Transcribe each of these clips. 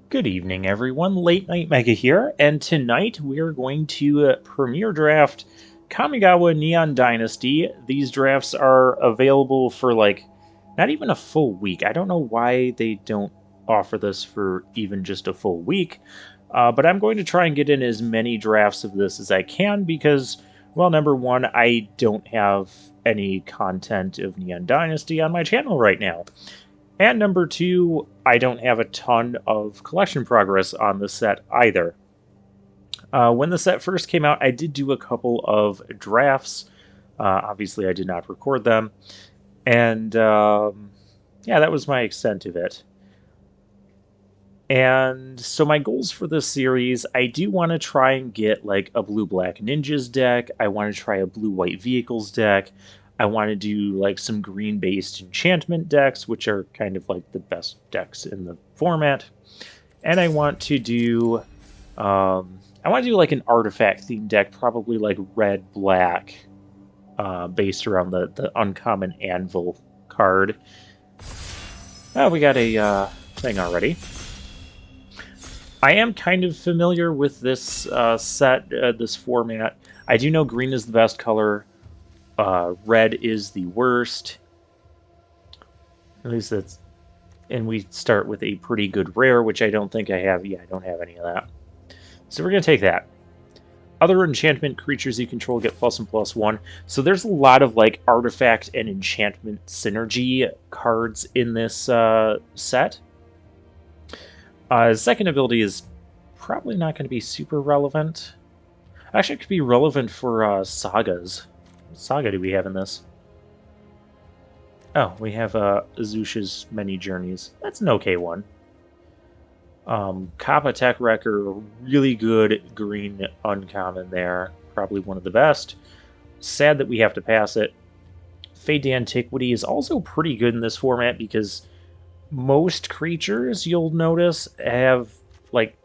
Good evening, everyone. Late Night Mega here, and tonight we are going to premiere draft Kamigawa Neon Dynasty. These drafts are available for not even a full week. I don't know why they don't offer this for even just a full week, but I'm going to try and get in as many drafts of this as I can because, well, number one, I don't have any content of Neon Dynasty on my channel right now. And number two, I don't have a ton of collection progress on the set either. When the set first came out, I did do a couple of drafts. Obviously, I did not record them. And yeah, that was my extent of it. And so my goals for this series, I do want to try and get like a blue-black ninjas deck. I want to try a blue-white vehicles deck. I want to do like some green-based enchantment decks, which are kind of like the best decks in the format. And I want to do like an artifact themed deck, probably like red-black, based around the uncommon anvil card. Oh, we got a thing already. I am kind of familiar with this set, this format. I do know green is the best color. Red is the worst. At least that's... And we start with a pretty good rare, which I don't think I have. Yeah, I don't have any of that. So we're going to take that. Other enchantment creatures you control get +1, +1. So there's a lot of like artifact and enchantment synergy cards in this set. Second ability is probably not going to be super relevant. Actually, it could be relevant for sagas. What saga do we have in this? Oh, we have Azusha's Many Journeys. That's an okay one. Kappa Tech Wrecker, really good green uncommon there. Probably one of the best. Sad that we have to pass it. Fade to Antiquity is also pretty good in this format because most creatures, you'll notice, have, like,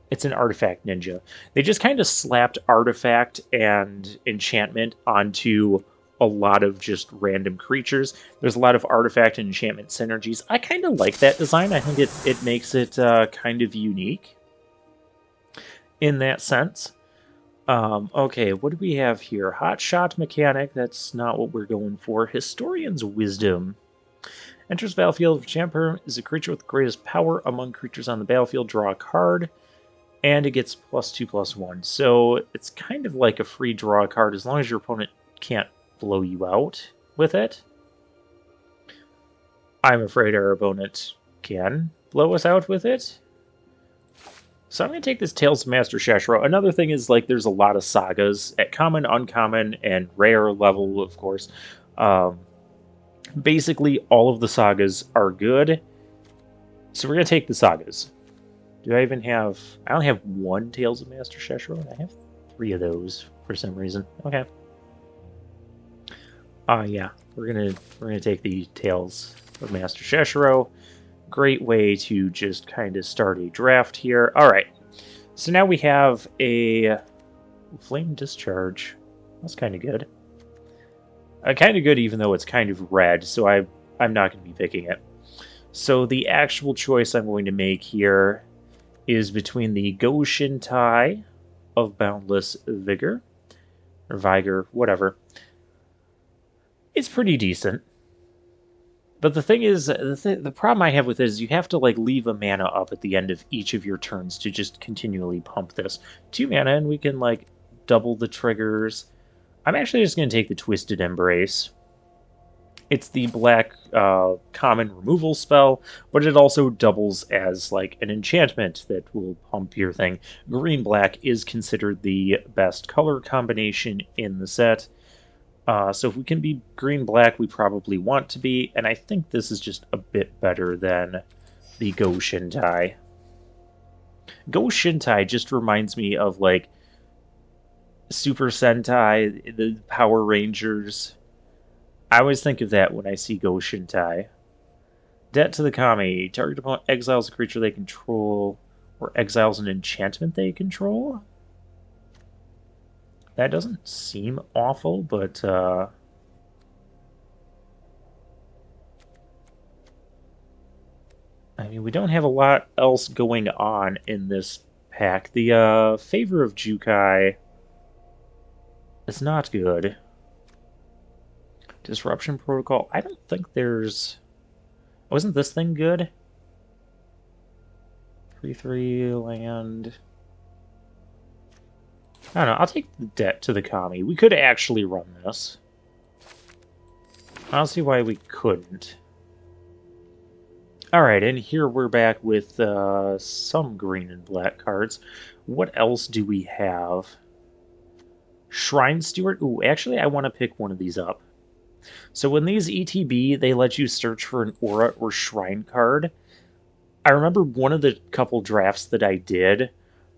it's an artifact ninja. They just kind of slapped artifact and enchantment onto a lot of just random creatures. There's a lot of artifact and enchantment synergies. I kind of like that design. I think it makes it kind of unique in that sense. Okay, what do we have here? Hot Shot Mechanic, that's not what we're going for. Historian's Wisdom. Enters battlefield. Champer is a creature with the greatest power among creatures on the battlefield. Draw a card, and it gets +2, +1. So it's kind of like a free draw card as long as your opponent can't blow you out with it. I'm afraid our opponent can blow us out with it. So I'm going to take this Tales of Master Sheshro. Another thing is, like, there's a lot of sagas at common, uncommon, and rare level, of course. Basically, all of the sagas are good. So we're going to take the sagas. Do I even have... I only have one Tales of Master Sheshro, and I have 3 of those for some reason. Okay. Yeah, we're gonna take the Tales of Master Sheshro. Great way to just kind of start a draft here. All right, so now we have a Flame Discharge. That's kind of good. Kind of good, even though it's kind of red. So I'm not going to be picking it. So the actual choice I'm going to make here is between the Go Shintai of Boundless Vigor, or Vigor, whatever. It's pretty decent. But the thing is, the problem I have with it is you have to like leave a mana up at the end of each of your turns to just continually pump this. 2 mana and we can like double the triggers. I'm actually just going to take the Twisted Embrace. It's the black common removal spell, but it also doubles as like an enchantment that will pump your thing. Green-black is considered the best color combination in the set. So if we can be green-black, we probably want to be, and I think this is just a bit better than the Go Shintai. Go Shintai just reminds me of, like, Super Sentai, the Power Rangers. I always think of that when I see Go Shintai. Debt to the Kami. Target opponent exiles a creature they control, or exiles an enchantment they control? That doesn't seem awful, but I mean, we don't have a lot else going on in this pack. The Favor of Jukai is not good. Disruption Protocol. I don't think there's... Wasn't this thing good? 3/3 land. I don't know. I'll take the debt to the Kami. We could actually run this. I don't see why we couldn't. Alright, and here we're back with some green and black cards. What else do we have? Shrine Steward. Ooh, actually, I want to pick one of these up. So when these ETB, they let you search for an aura or shrine card. I remember one of the couple drafts that I did,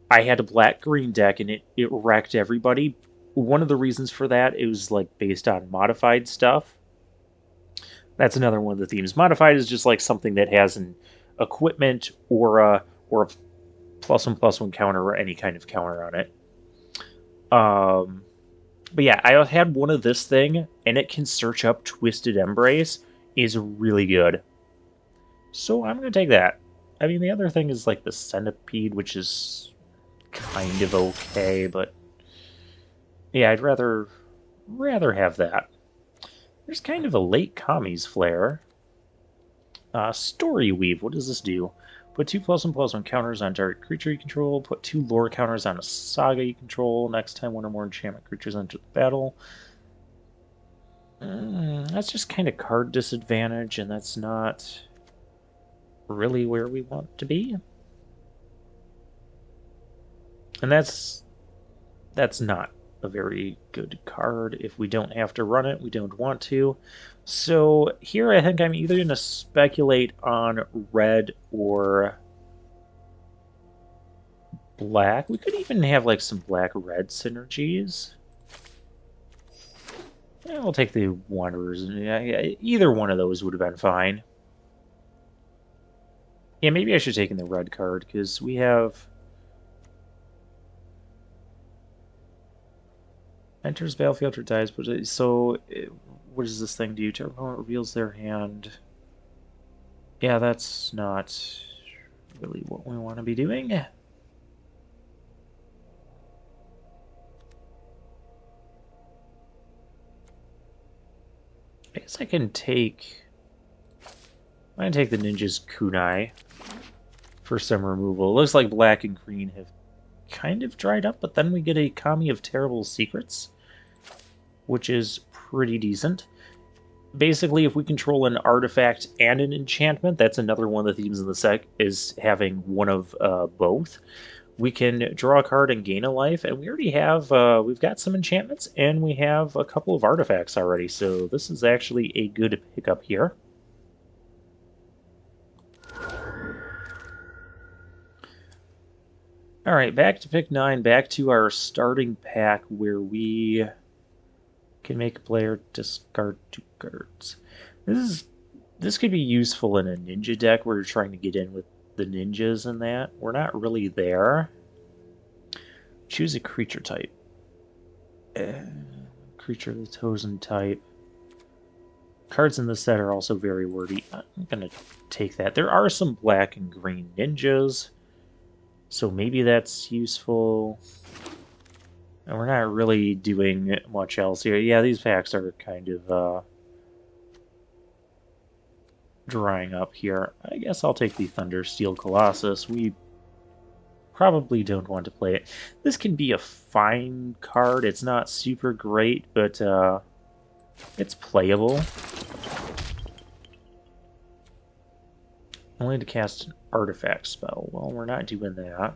I had a black-green deck and it wrecked everybody. One of the reasons for that, it was like based on modified stuff. That's another one of the themes. Modified is just like something that has an equipment aura or a +1/+1 counter or any kind of counter on it. But yeah, I had one of this thing, and it can search up Twisted Embrace. Is really good. So I'm going to take that. I mean, the other thing is like the Centipede, which is kind of okay, but yeah, I'd rather have that. There's kind of a late Kami's Flare. Story Weave, what does this do? Put 2 +1/+1 counters on target creature you control. Put 2 lore counters on a saga you control. Next time one or more enchantment creatures enter the battle. That's just kind of card disadvantage, and that's not really where we want to be. And that's not a very good card. If we don't have to run it, we don't want to. So here I think I'm either going to speculate on red or black. We could even have like some black-red synergies. Yeah, we'll take the Wanderers. Yeah, either one of those would have been fine. Yeah, maybe I should take in the red card, because we have... Enters battlefield or dies, but so what does this thing do? Target opponent reveals their hand. Yeah, that's not really what we want to be doing. I guess I can take... I'm going to take the Ninja's Kunai for some removal. It looks like black and green have kind of dried up, but then we get a Kami of Terrible Secrets, which is pretty decent. Basically, if we control an artifact and an enchantment, that's another one of the themes in the set, is having one of both. We can draw a card and gain a life, and we already have, we've got some enchantments, and we have a couple of artifacts already, so this is actually a good pickup here. Alright, back to pick 9, back to our starting pack where we can make a player discard 2 cards. This could be useful in a ninja deck where you're trying to get in with the ninjas and that. We're not really there. Choose a creature type. Creature of the chosen type. Cards in this set are also very wordy. I'm going to take that. There are some black and green ninjas, so maybe that's useful. And we're not really doing much else here. Yeah, these packs are kind of drying up here. I guess I'll take the Thundersteel Colossus. We probably don't want to play it. This can be a fine card. It's not super great, but it's playable. Only to cast an artifact spell. Well, we're not doing that.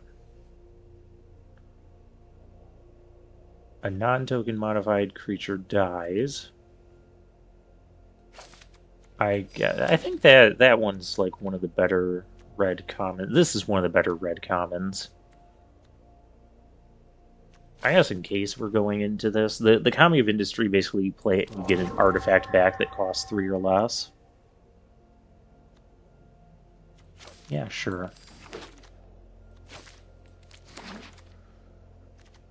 A non-token modified creature dies. I think that one's like one of the better red commons. This is one of the better red commons. I guess in case we're going into this, the Kami of Industry, basically you play it and you get an artifact back that costs 3 or less. Yeah, sure.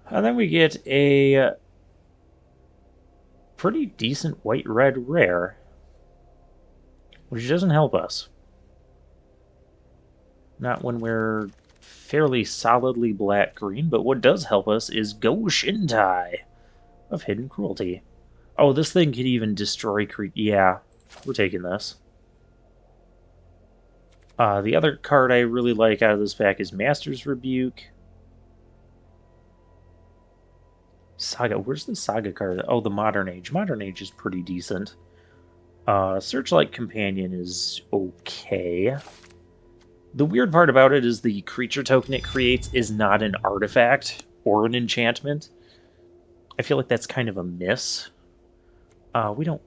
And then we get a pretty decent white-red rare, which doesn't help us. Not when we're fairly solidly black-green, but what does help us is Go Shintai of Hidden Cruelty. Oh, this thing could even destroy Yeah, we're taking this. The other card I really like out of this pack is Master's Rebuke. Saga, where's the Saga card? Oh, the Modern Age. Modern Age is pretty decent. Searchlight Companion is okay. The weird part about it is the creature token it creates is not an artifact or an enchantment. I feel like that's kind of a miss. We don't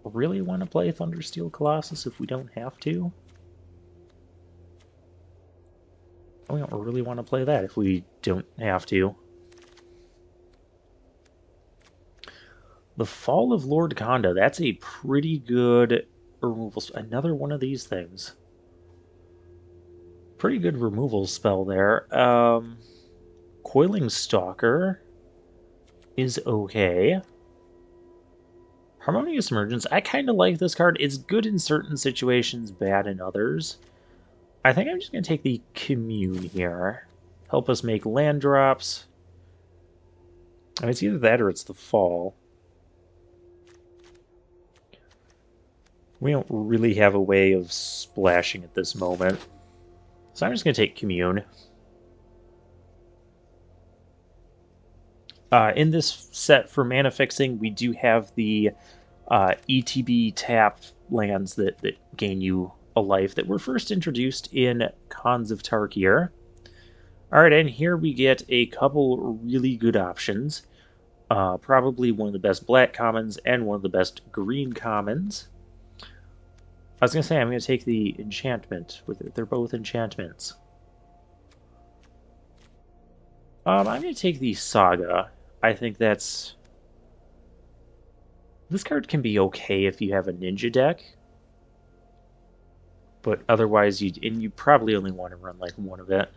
really want to play Thundersteel Colossus if we don't have to. We don't really want to play that if we don't have to. The Fall of Lord Konda, that's a pretty good removal. Another one of these things. Pretty good removal spell there. Coiling Stalker is okay. Harmonious Emergence, I kind of like this card. It's good in certain situations, bad in others. I think I'm just going to take the Commune here. Help us make land drops. I mean, it's either that or it's the Fall. We don't really have a way of splashing at this moment. So I'm just going to take Commune. In this set for mana fixing, we do have the ETB tap lands that gain you a life that were first introduced in Khans of Tarkir. Alright, and here we get a couple really good options. Probably one of the best black commons and one of the best green commons. I was going to say I'm going to take the enchantment. They're both enchantments. I'm going to take the Saga. I think that's... This card can be okay if you have a ninja deck. But otherwise, you probably only want to run like one of it.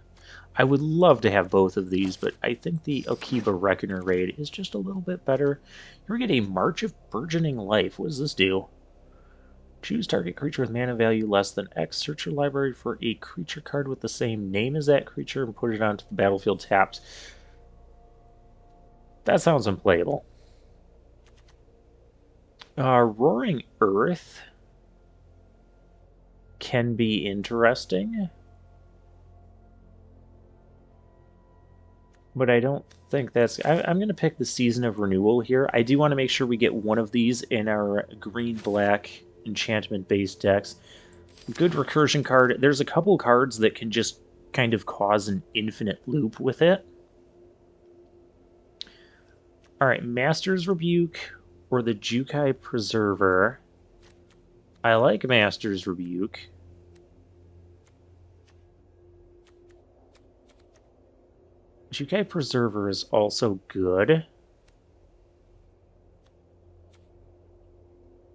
I would love to have both of these, but I think the Okiba Reckoner raid is just a little bit better. Here we get a March of Burgeoning Life. What does this do? Choose target creature with mana value less than X. Search your library for a creature card with the same name as that creature and put it onto the battlefield tapped. That sounds unplayable. Roaring Earth can be interesting, but I don't think that's... I'm going to pick the Season of Renewal here. I do want to make sure we get one of these in our green-black enchantment-based decks. Good recursion card. There's a couple cards that can just kind of cause an infinite loop with it. Alright, Master's Rebuke or the Jukai Preserver. I like Master's Rebuke. Jukai Preserver is also good.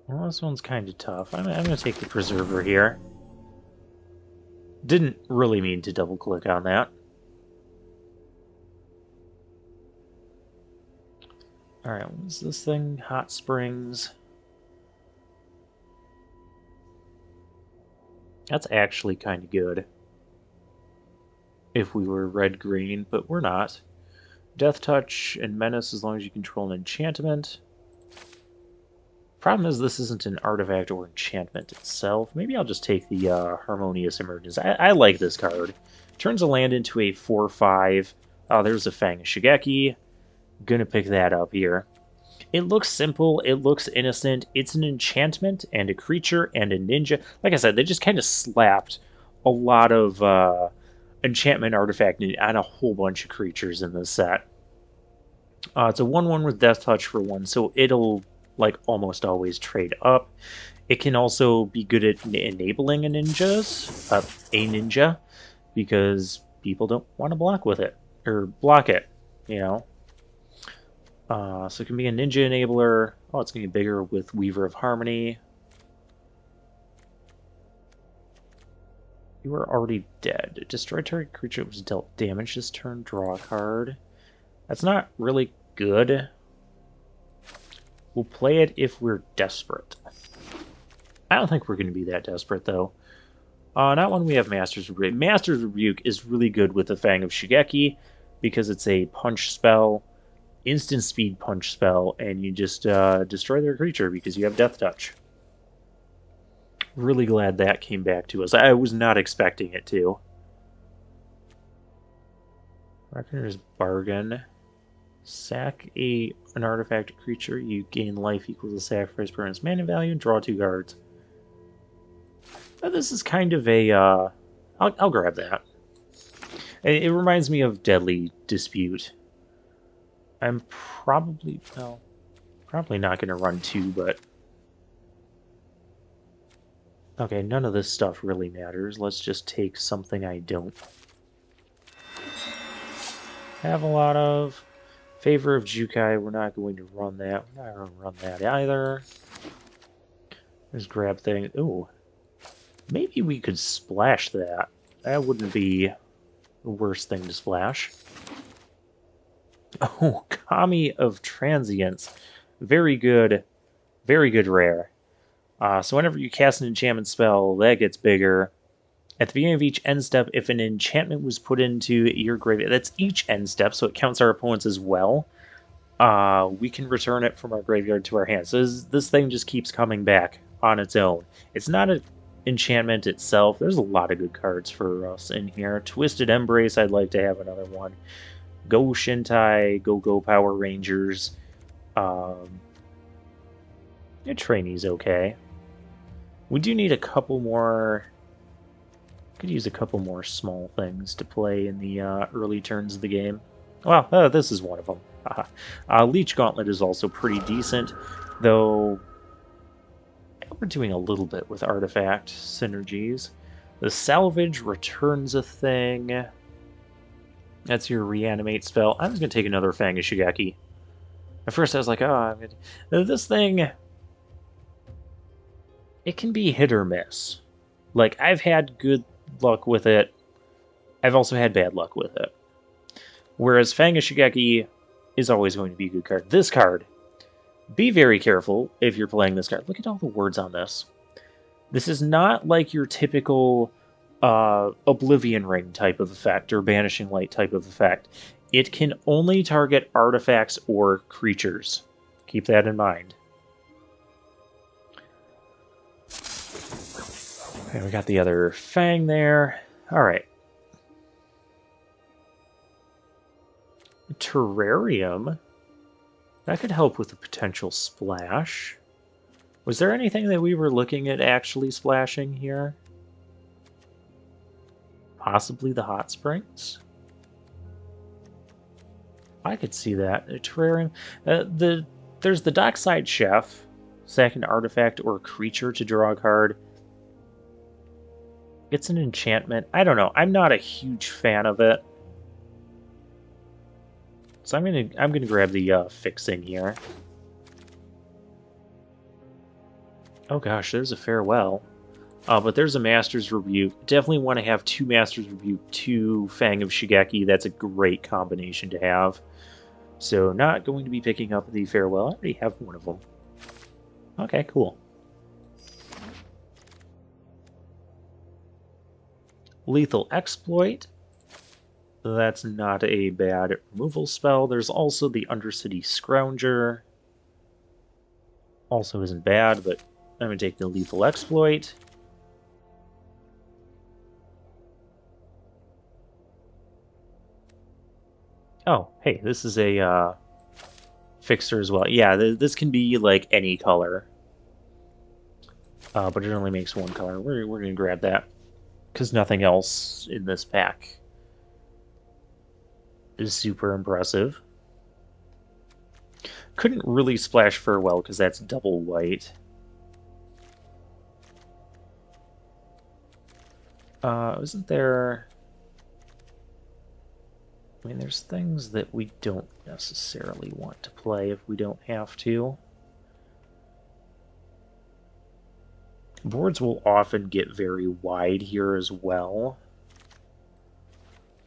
Well, this one's kind of tough. I'm going to take the Preserver here. Didn't really mean to double-click on that. Alright, what's this thing? Hot Springs. That's actually kind of good. If we were red-green, but we're not. Death Touch and Menace as long as you control an enchantment. Problem is this isn't an artifact or enchantment itself. Maybe I'll just take the Harmonious Emergence. I like this card. Turns a land into a 4/5. Oh, there's a Fang Shigeki. Gonna pick that up here. It looks simple. It looks innocent. It's an enchantment and a creature and a ninja. Like I said, they just kind of slapped a lot of enchantment artifact on a whole bunch of creatures in this set. It's a 1/1 with Death Touch for 1, so it'll like almost always trade up. It can also be good at enabling a ninja, because people don't want to block with it or block it, you know. So it can be a ninja enabler. Oh, it's gonna be bigger with Weaver of Harmony. You are already dead. Destroy target creature that was dealt damage this turn. Draw a card. That's not really good. We'll play it if we're desperate. I don't think we're going to be that desperate, though. Not when we have Master's Rebuke. Master's Rebuke is really good with the Fang of Shigeki because it's a punch spell, instant speed punch spell, and you just destroy their creature because you have Death Touch. Really glad that came back to us. I was not expecting it to. Reckoner's Bargain. Sack an artifact creature. You gain life equals the sacrifice per its mana value and draw 2 cards. This is kind of a... I'll grab that. It reminds me of Deadly Dispute. I'm probably... well, probably not going to run 2, but... okay, none of this stuff really matters. Let's just take something I don't have a lot of. Favor of Jukai, we're not going to run that. We're not going to run that either. Let's grab thing. Ooh. Maybe we could splash that. That wouldn't be the worst thing to splash. Oh, Kami of Transience. Very good rare. So whenever you cast an enchantment spell, that gets bigger. At the beginning of each end step, if an enchantment was put into your graveyard, that's each end step, so it counts our opponents as well. We can return it from our graveyard to our hand. So this thing just keeps coming back on its own. It's not an enchantment itself. There's a lot of good cards for us in here. Twisted Embrace, I'd like to have another one. Go Shintai, Go Power Rangers. Trainee's okay. We do need a couple more... could use a couple more small things to play in the early turns of the game. Well, this is one of them. Leech Gauntlet is also pretty decent, though we're doing a little bit with artifact synergies. The Salvage returns a thing. That's your reanimate spell. I'm just going to take another Fang of Shigeki. At first I was like, oh, I'm gonna... this thing... it can be hit or miss. Like, I've had good luck with it. I've also had bad luck with it. Whereas Fang of Shigeki is always going to be a good card. This card, be very careful if you're playing this card. Look at all the words on this. This is not like your typical Oblivion Ring type of effect or Banishing Light type of effect. It can only target artifacts or creatures. Keep that in mind. Okay, we got the other Fang there. Alright. Terrarium. That could help with a potential splash. Was there anything that we were looking at actually splashing here? Possibly the hot springs? I could see that. A terrarium. There's the Dockside Chef. Sack an artifact or creature to draw a card. It's an enchantment. I don't know. I'm not a huge fan of it. So I'm gonna grab the fixing here. Oh gosh, there's a farewell. But there's a Master's Rebuke. Definitely want to have 2 Master's Rebuke, 2 Fang of Shigeki. That's a great combination to have. So not going to be picking up the farewell. I already have one of them. Okay, cool. Lethal Exploit. That's not a bad removal spell. There's also the Undercity Scrounger. Also isn't bad, but I'm going to take the Lethal Exploit. Oh, hey, this is a fixer as well. Yeah, this can be like any color. But it only makes one color. We're going to grab that, because nothing else in this pack is super impressive. Couldn't really splash Farewell because that's double white. Isn't there... I mean, there's things that we don't necessarily want to play if we don't have to. Boards will often get very wide here as well.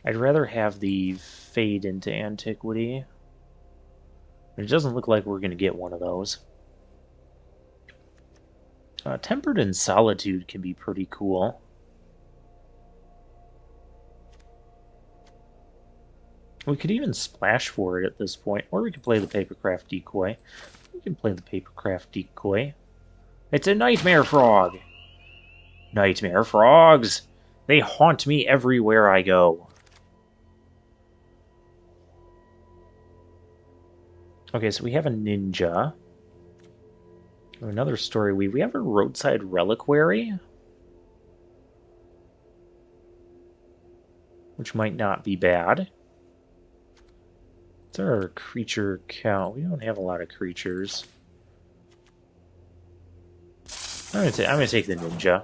I'd rather have the Fade into Antiquity. It doesn't look like we're going to get one of those. Tempered in Solitude can be pretty cool. We could even splash for it at this point, or we could play the Papercraft Decoy. We can play the Papercraft Decoy. It's a Nightmare Frog! Nightmare Frogs! They haunt me everywhere I go. Okay, so we have a ninja. Another story weave. We have a roadside reliquary, which might not be bad. What's our creature count? We don't have a lot of creatures. I'm gonna take the ninja.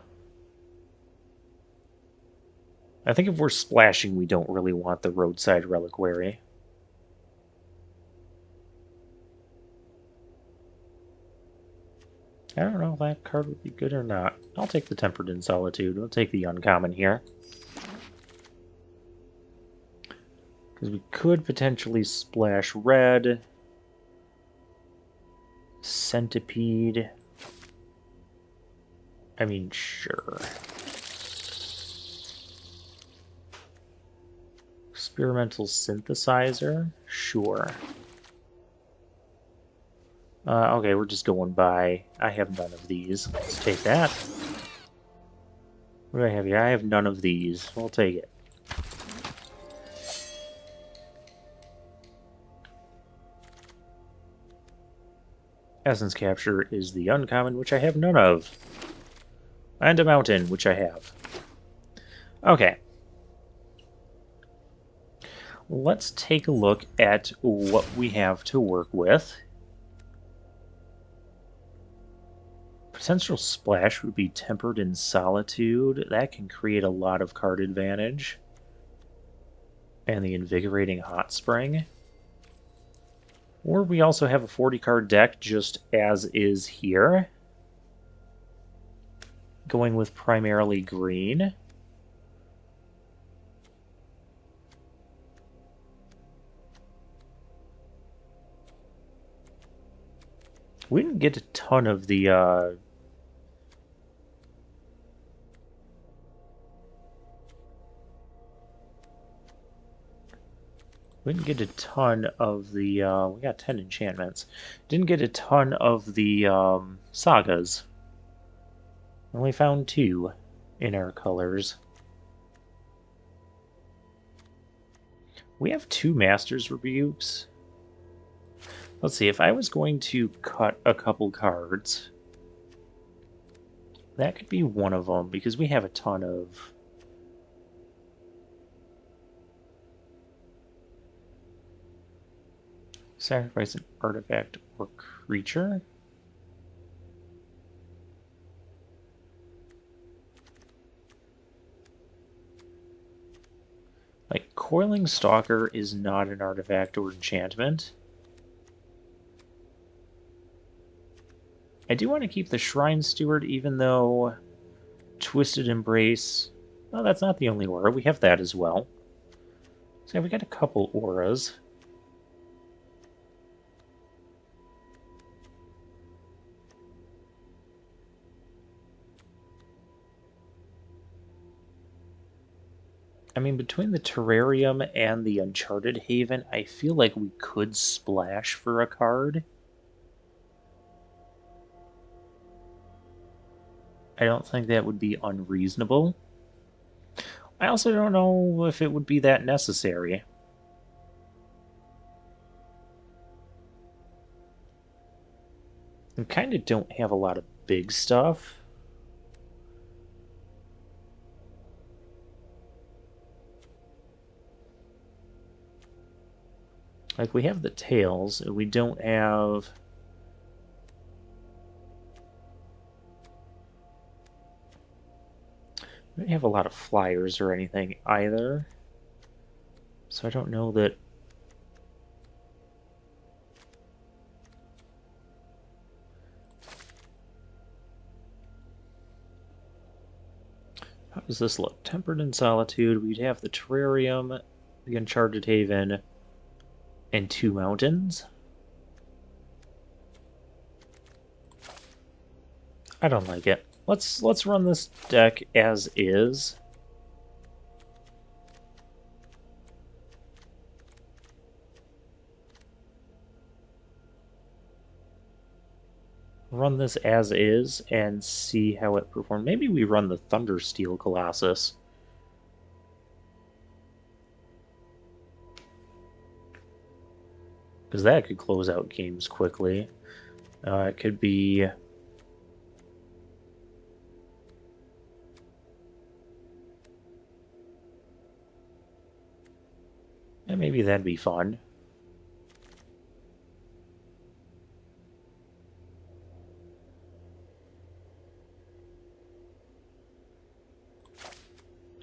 I think if we're splashing, we don't really want the roadside reliquary. I don't know if that card would be good or not. I'll take the Tempered in Solitude. We'll take the uncommon here. Because we could potentially splash red. Centipede. I mean, sure. Experimental Synthesizer? Sure. Okay, we're just going by. I have none of these. Let's take that. What do I have here? I have none of these. We'll take it. Essence Capture is the uncommon, which I have none of. And a Mountain, which I have. Okay. Let's take a look at what we have to work with. Potential splash would be Tempered in Solitude. That can create a lot of card advantage. And the Invigorating Hot Spring. Or we also have a 40-card deck just as is here. Going with primarily green. We didn't get a ton of the we didn't get a ton of the, we got 10 enchantments. Didn't get a ton of the sagas. Only found 2 in our colors. We have 2 Master's Rebukes. Let's see, if I was going to cut a couple cards, that could be one of them, because we have a ton of... Sacrifice an artifact or creature. Like, Coiling Stalker is not an artifact or enchantment. I do want to keep the Shrine Steward, even though Twisted Embrace... Well, that's not the only aura. We have that as well. So we got a couple auras. I mean, between the Terrarium and the Uncharted Haven, I feel like we could splash for a card. I don't think that would be unreasonable. I also don't know if it would be that necessary. We kind of don't have a lot of big stuff. Like, we have the tails, and we don't have... We don't have a lot of flyers or anything either. So I don't know that... How does this look? Tempered in Solitude, we'd have the Terrarium, the Uncharted Haven, and 2 mountains. I don't like it. Let's run this deck as is. run this as is and see how it performs. Maybe we run the Thundersteel Colossus. Because that could close out games quickly. It could be... Yeah, maybe that'd be fun.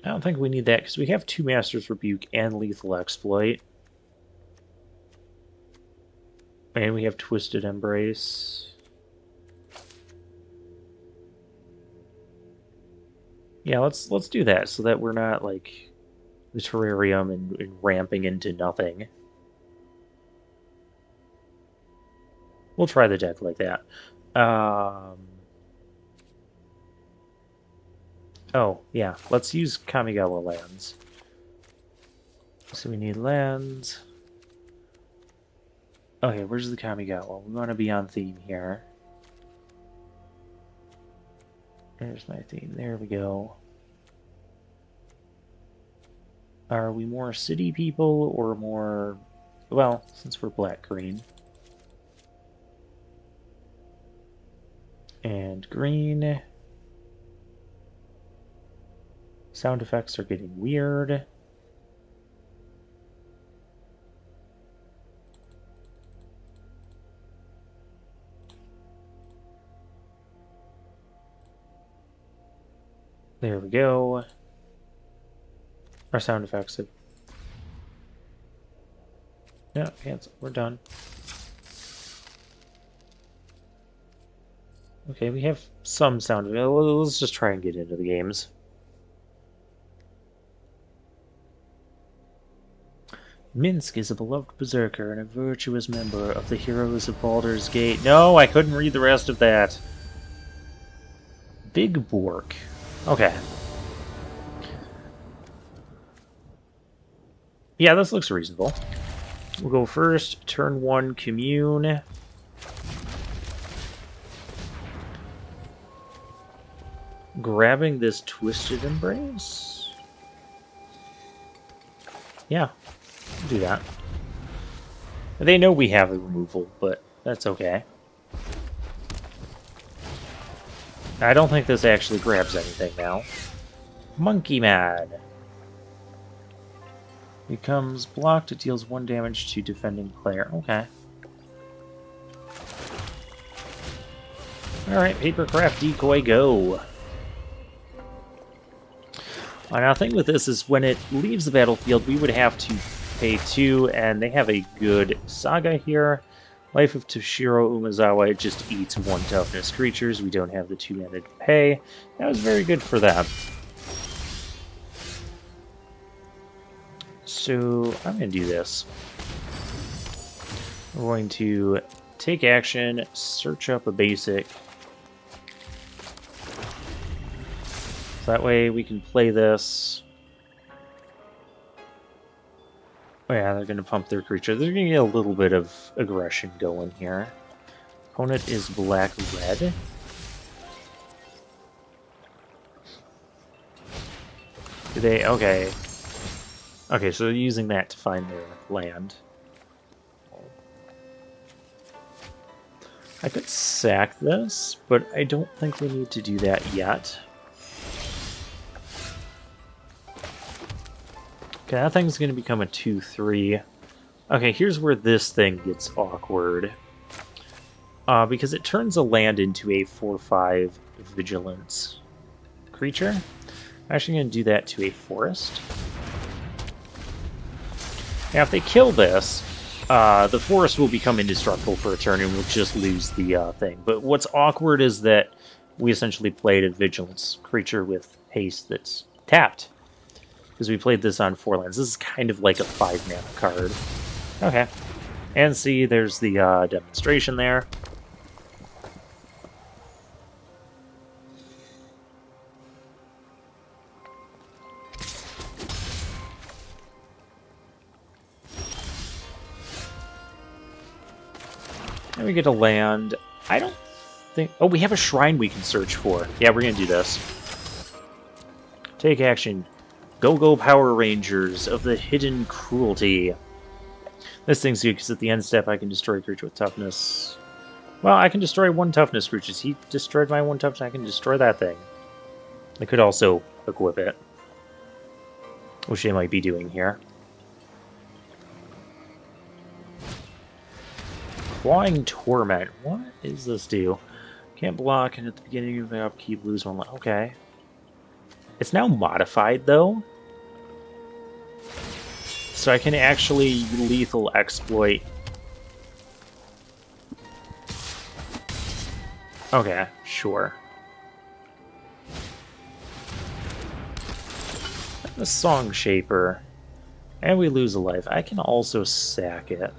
I don't think we need that because we have 2 Master's Rebuke and Lethal Exploit. And we have Twisted Embrace. Yeah, let's do that so that we're not like the Terrarium and ramping into nothing. We'll try the deck like that. Oh, yeah. Let's use Kamigawa lands. So we need lands. Okay, where's the Kamigawa? We want to be on theme here. There's my theme. There we go. Are we more city people or more... Well, since we're black-green. And green. Sound effects are getting weird. There we go. Our sound effects have... Yeah, cancel. We're done. Okay, we have some sound. Let's just try and get into the games. Minsk is a beloved berserker and a virtuous member of the Heroes of Baldur's Gate. No, I couldn't read the rest of that. Big Bork. Okay. Yeah, this looks reasonable. We'll go first, turn 1, commune. Grabbing this Twisted Embrace? Yeah, do that. They know we have a removal, but that's okay. I don't think this actually grabs anything now. Monkey Mad. Becomes blocked, it deals 1 damage to defending player. Okay. Alright, Papercraft Decoy, go. Now, the thing with this is when it leaves the battlefield, we would have to pay 2, and they have a good saga here. Life of Toshiro Umezawa, it just eats 1 toughness creatures. We don't have the 2 mana to pay. That was very good for them. So, I'm going to do this. We're going to take action, search up a basic. So that way we can play this. Oh yeah, they're going to pump their creature. They're going to get a little bit of aggression going here. Opponent is black-red. Do they... Okay. Okay, so they're using that to find their land. I could sack this, but I don't think we need to do that yet. Okay, that thing's going to become a 2/3. Okay, here's where this thing gets awkward. Because it turns a land into a 4/5 vigilance creature. I'm actually going to do that to a forest. Now, if they kill this, the forest will become indestructible for a turn and we'll just lose the thing. But what's awkward is that we essentially played a vigilance creature with haste that's tapped. Because we played this on 4 lands. This is kind of like a 5 mana card. Okay. And see, there's the demonstration there. And we get a land. I don't think... Oh, we have a shrine we can search for. Yeah, we're going to do this. Take action. Go-Go Power Rangers of the Hidden Cruelty. This thing's good because at the end step I can destroy a creature with toughness. Well, I can destroy one toughness creature. He destroyed my one toughness. I can destroy that thing. I could also equip it, which they might be doing here. Clawing Torment. What does this do? Can't block, and at the beginning of the upkeep, lose one. Okay. It's now modified, though. So I can actually lethal exploit. Okay, sure. The Song Shaper. And we lose a life. I can also sack it.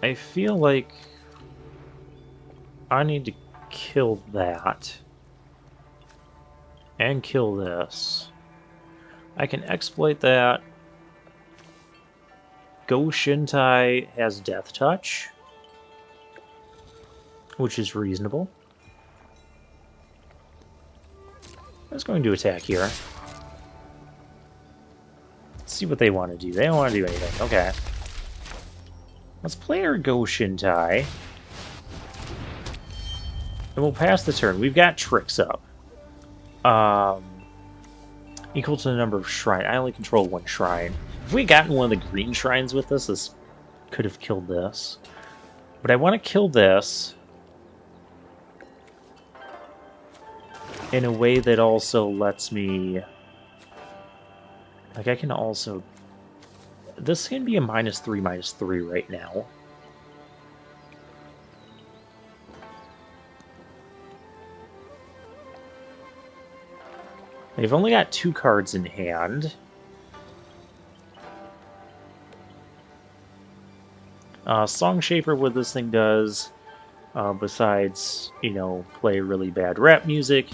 I feel like I need to kill that. And kill this. I can exploit that. Go Shintai has Death Touch, which is reasonable. I was going to attack here. Let's see what they want to do. They don't want to do anything. Okay. Let's play our Go Shintai. And we'll pass the turn. We've got tricks up. Equal to the number of shrine. I only control one shrine. If we had gotten one of the green shrines with us, this could have killed this. But I want to kill this in a way that also lets me... Like, I can also... This can be a -3/-3 right now. They've only got 2 cards in hand. Song Shaper, what this thing does, besides, you know, play really bad rap music,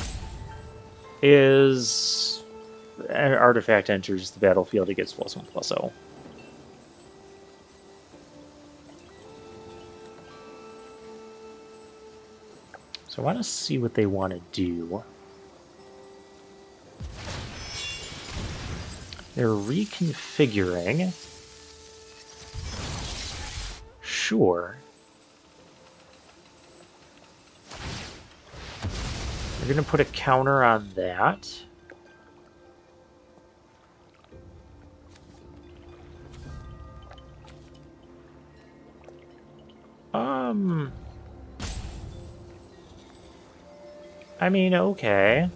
is an artifact enters the battlefield, it gets +1/+0. So I want to see what they want to do. They're reconfiguring. Sure. They're going to put a counter on that. I mean, okay.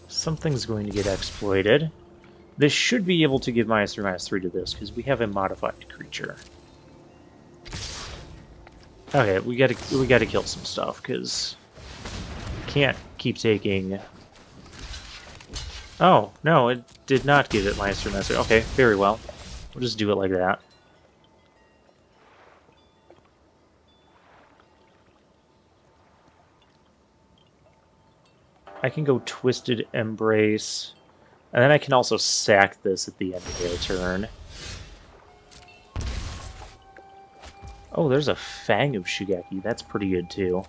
Something's going to get exploited. This should be able to give -3/-3 to this, because we have a modified creature. Okay, we gotta kill some stuff, because can't keep taking... Oh, no, it did not give it -3/-3. Okay, very well. We'll just do it like that. I can go Twisted Embrace, and then I can also sack this at the end of their turn. Oh, there's a Fang of Shigeki. That's pretty good, too.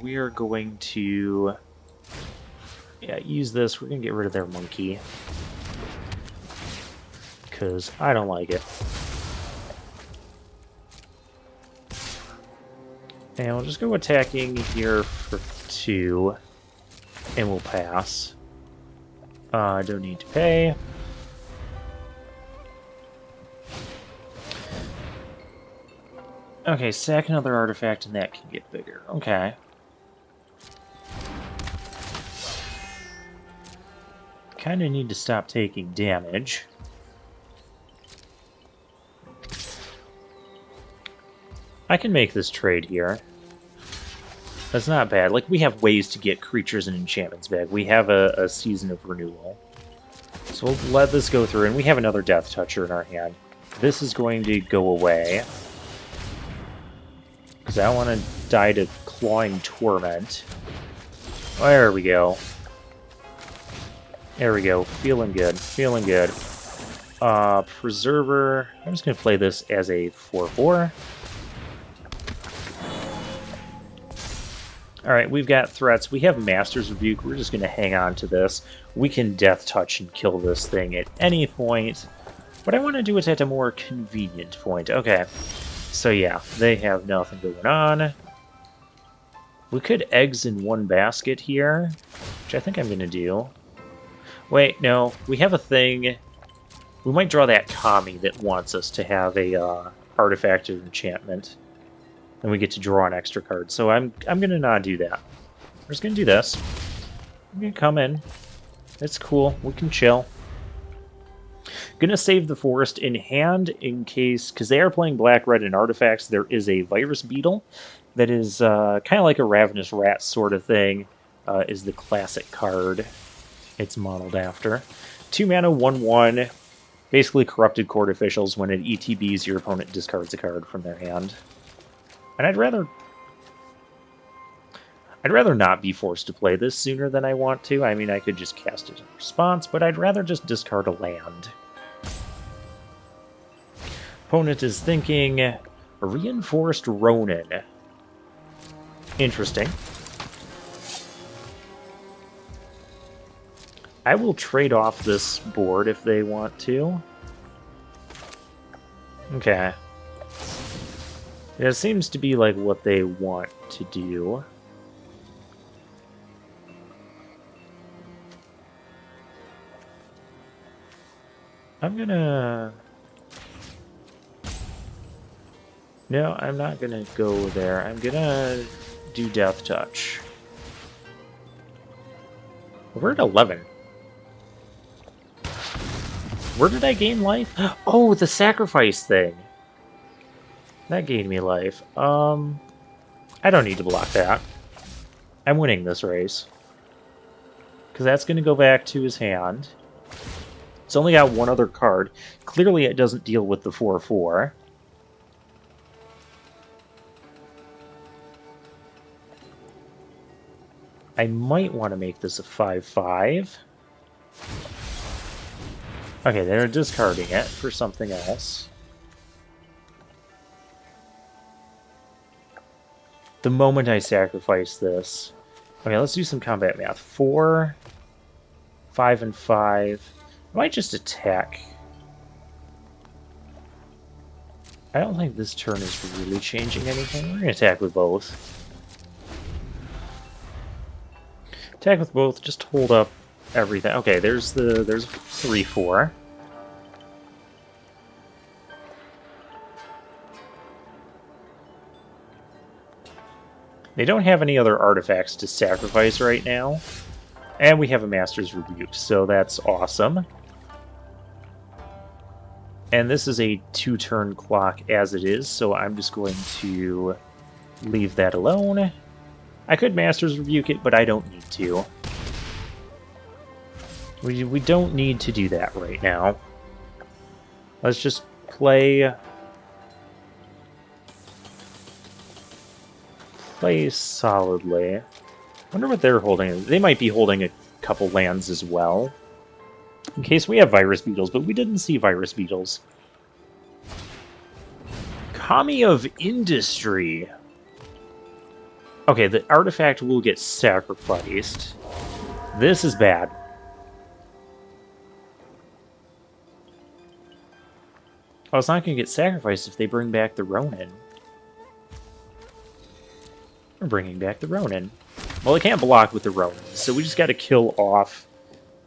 We are going to... Yeah, use this. We're going to get rid of their monkey. Because I don't like it. And we'll just go attacking here for 2. And we'll pass. Don't need to pay. Okay, sack another artifact and that can get bigger. Okay. Kinda need to stop taking damage. I can make this trade here. That's not bad. Like, we have ways to get creatures and enchantments back. We have a Season of Renewal. So we'll let this go through, and we have another Death Toucher in our hand. This is going to go away. Because I don't want to die to Clawing Torment. There we go. There we go. Feeling good. Feeling good. Preserver. I'm just going to play this as a 4/4. Alright, we've got threats. We have Master's Rebuke. We're just going to hang on to this. We can Death Touch and kill this thing at any point. But I want to do it at a more convenient point. Okay. So yeah, they have nothing going on. We could eggs in one basket here, which I think I'm going to do. Wait, no. We have a thing. We might draw that Kami that wants us to have a artifact of enchantment. And we get to draw an extra card. So I'm going to not do that. We're just going to do this. I'm going to come in. It's cool. We can chill. Gonna save the forest in hand in case, because they are playing black, red, and artifacts. There is a virus beetle that is kind of like a ravenous rat sort of thing. Is the classic card it's modeled after. 2 mana, 1/1. Basically corrupted court officials. When it ETBs, your opponent discards a card from their hand. And I'd rather not be forced to play this sooner than I want to. I mean, I could just cast it in response, but I'd rather just discard a land. Opponent is thinking a Reinforced Ronin. Interesting. I will trade off this board if they want to. Okay. It seems to be like what they want to do. I'm gonna... No, I'm not gonna go there. I'm gonna do Death Touch. We're at 11. Where did I gain life? Oh, the sacrifice thing. That gained me life. I don't need to block that. I'm winning this race. Because that's going to go back to his hand. It's only got one other card. Clearly it doesn't deal with the 4/4. I might want to make this a 5/5. Okay, they're discarding it for something else. The moment I sacrifice this... Okay, let's do some combat math. 4, 5, and 5. I might just attack. I don't think this turn is really changing anything. We're going to attack with both. Attack with both, just hold up everything. Okay, there's 3/4. They don't have any other artifacts to sacrifice right now. And we have a Master's Rebuke, so that's awesome. And this is a 2-turn clock as it is, so I'm just going to leave that alone. I could Master's Rebuke it, but I don't need to. We don't need to do that right now. Let's just play solidly. I wonder what they're holding. They might be holding a couple lands as well. In case we have Virus Beetles, but we didn't see Virus Beetles. Kami of Industry. Okay, the artifact will get sacrificed. This is bad. Oh, it's not going to get sacrificed if they bring back the Ronin. We're bringing back the Ronin. Well, it can't block with the Ronin, so we just got to kill off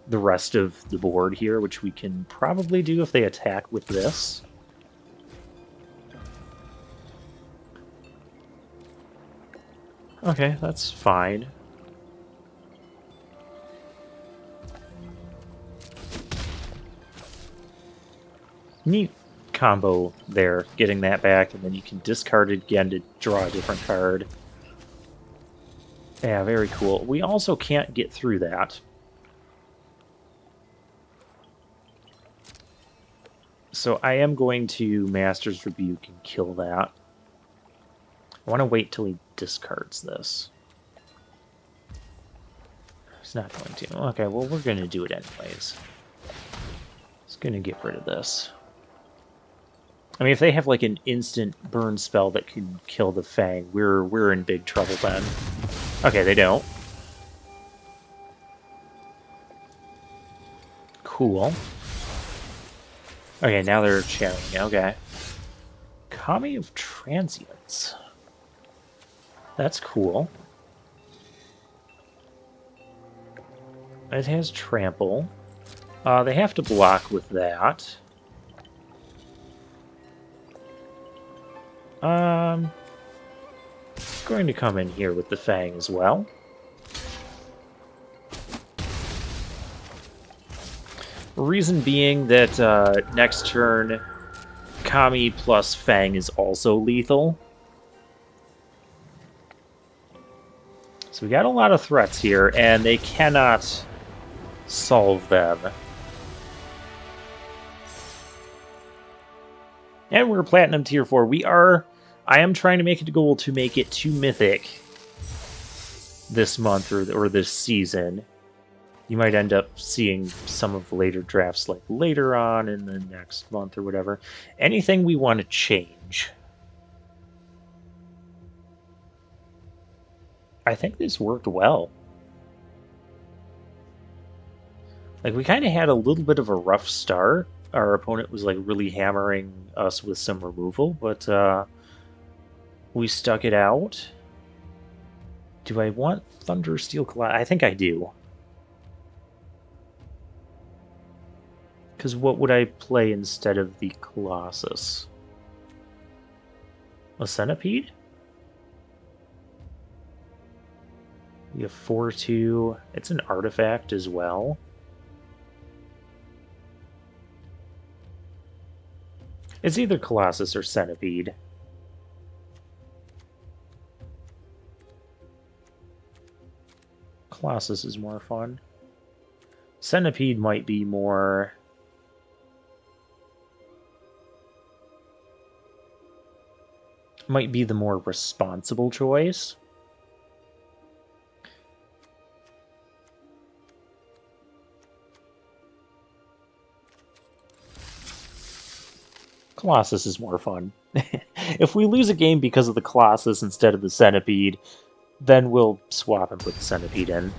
the rest of the board here, which we can probably do if they attack with this. Okay, that's fine. Neat combo there, getting that back, and then you can discard it again to draw a different card. Yeah, very cool. We also can't get through that. So I am going to Master's Rebuke and kill that. I want to wait till he discards this. He's not going to. Okay, well, we're going to do it anyways. Just going to get rid of this. I mean, if they have like an instant burn spell that can kill the Fang, we're in big trouble then. Okay, they don't. Cool. Okay, now they're channeling. Okay. Kami of Transience. That's cool. It has trample. They have to block with that. Going to come in here with the Fang as well. Reason being that next turn, Kami plus Fang is also lethal. So we got a lot of threats here, and they cannot solve them. And we're Platinum Tier 4. I am trying to make it a goal to make it to Mythic this month or this season. You might end up seeing some of the later drafts like later on in the next month or whatever. Anything we want to change. I think this worked well. Like, we kind of had a little bit of a rough start. Our opponent was like really hammering us with some removal, but we stuck it out. Do I want Thundersteel Colossus? I think I do. Because what would I play instead of the Colossus? A Centipede? You have 4-2. It's an artifact as well. It's either Colossus or Centipede. Colossus is more fun. Centipede might be more... might be the more responsible choice. Colossus is more fun. If we lose a game because of the Colossus instead of the Centipede, then we'll swap and put the Centipede in.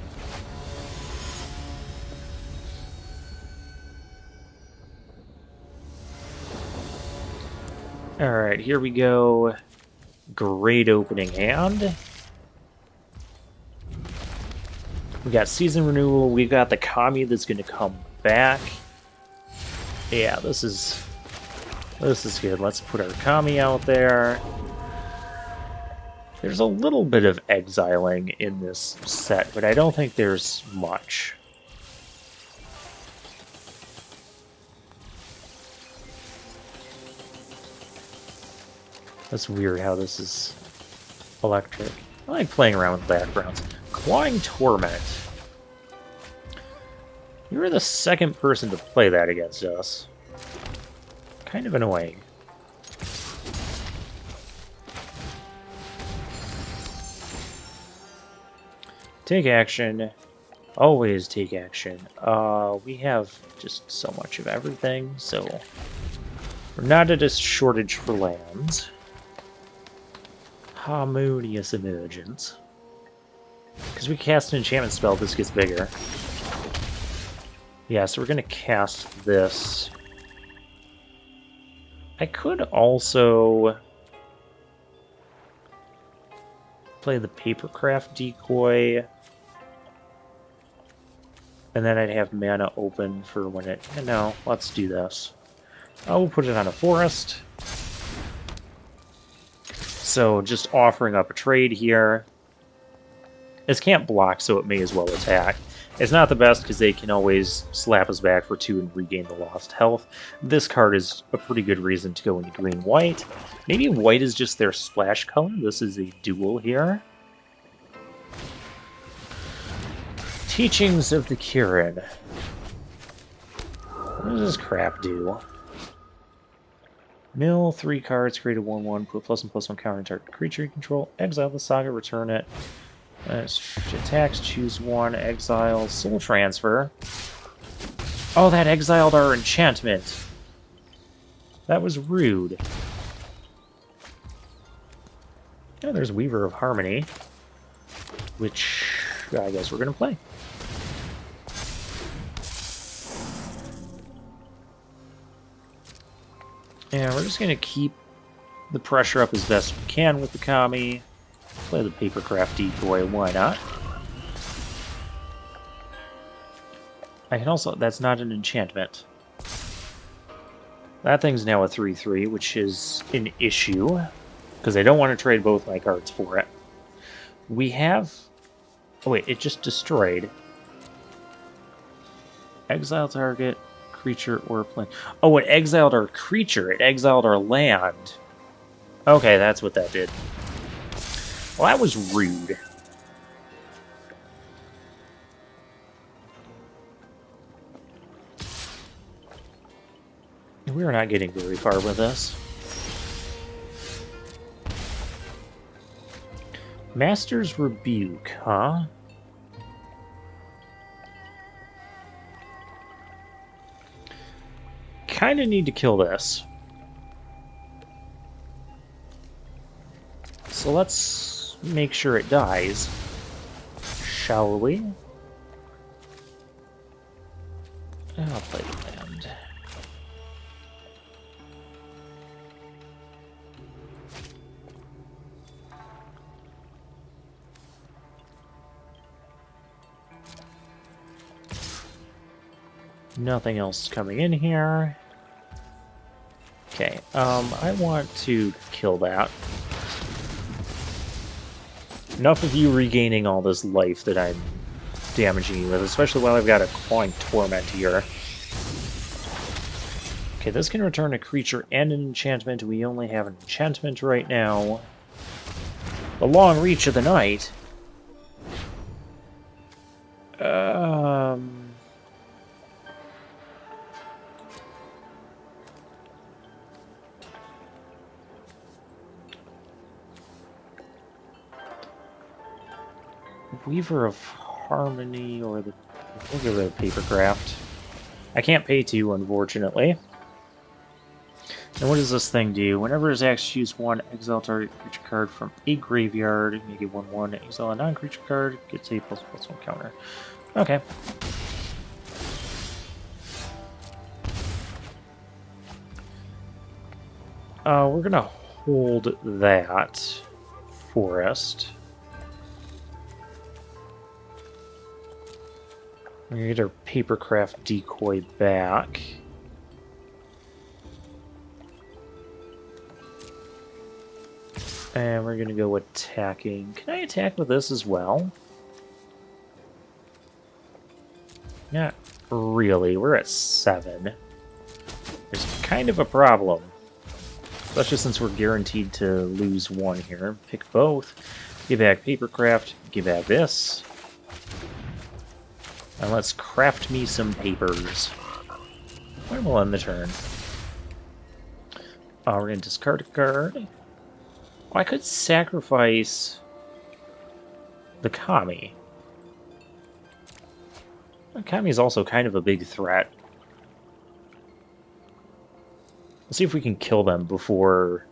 Alright, here we go. Great opening hand. We got Season Renewal. We got the Kami that's going to come back. Yeah, this is good. Let's put our Kami out there. There's a little bit of exiling in this set, but I don't think there's much. That's weird how this is electric. I like playing around with backgrounds. Clawing Torment. You were the second person to play that against us. Kind of annoying. Take action. Always take action. We have just so much of everything, so we're not at a shortage for lands. Harmonious Emergence. Because we cast an enchantment spell, this gets bigger. Yeah, so we're going to cast this. I could also play the Papercraft Decoy. And then I'd have mana open for when it... No, let's do this. We'll put it on a forest. So just offering up a trade here. This can't block, so it may as well attack. It's not the best because they can always slap us back for 2 and regain the lost health. This card is a pretty good reason to go into green-white. Maybe white is just their splash color. This is a duel here. Teachings of the Kirin. What does this crap do? Mill 3 cards, create a 1/1, put +1/+1 counter on target creature you control, exile the saga, return it. Attacks, choose one, exile, soul transfer. Oh, that exiled our enchantment. That was rude. Oh, there's Weaver of Harmony, which I guess we're going to play. And we're just going to keep the pressure up as best we can with the Kami. Play the Papercraft Decoy, why not? I can also... That's not an enchantment. That thing's now a 3/3, which is an issue, because I don't want to trade both my cards for it. We have... Oh wait, it just destroyed. Exile target, creature, or plant. Oh, it exiled our creature. It exiled our land. Okay, that's what that did. Well, that was rude. We are not getting very far with this. Master's Rebuke, huh? Kinda need to kill this. So let's make sure it dies. Shall we? I'll play land. Nothing else coming in here. Okay, I want to kill that. Enough of you regaining all this life that I'm damaging you with, especially while I've got a Clawing Torment here. Okay, this can return a creature and an enchantment. We only have an enchantment right now. The Long Reach of the Night. Weaver of Harmony, or the... We'll give it a Papercraft. I can't pay 2, unfortunately. And what does this thing do? Whenever his acts choose one, exile target creature card from a graveyard, make it 1/1, exile a non-creature card, gets a ++1 counter. Okay. We're gonna hold that forest. We're gonna get our Papercraft Decoy back. And we're gonna go attacking. Can I attack with this as well? Not really. We're at 7. There's kind of a problem. Especially since we're guaranteed to lose 1 here. Pick both. Give back Papercraft. Give back this. And let's craft me some papers. And we'll end the turn. We're going to discard a card. Oh, I could sacrifice the Kami. The Kami is also kind of a big threat. Let's see if we can kill them before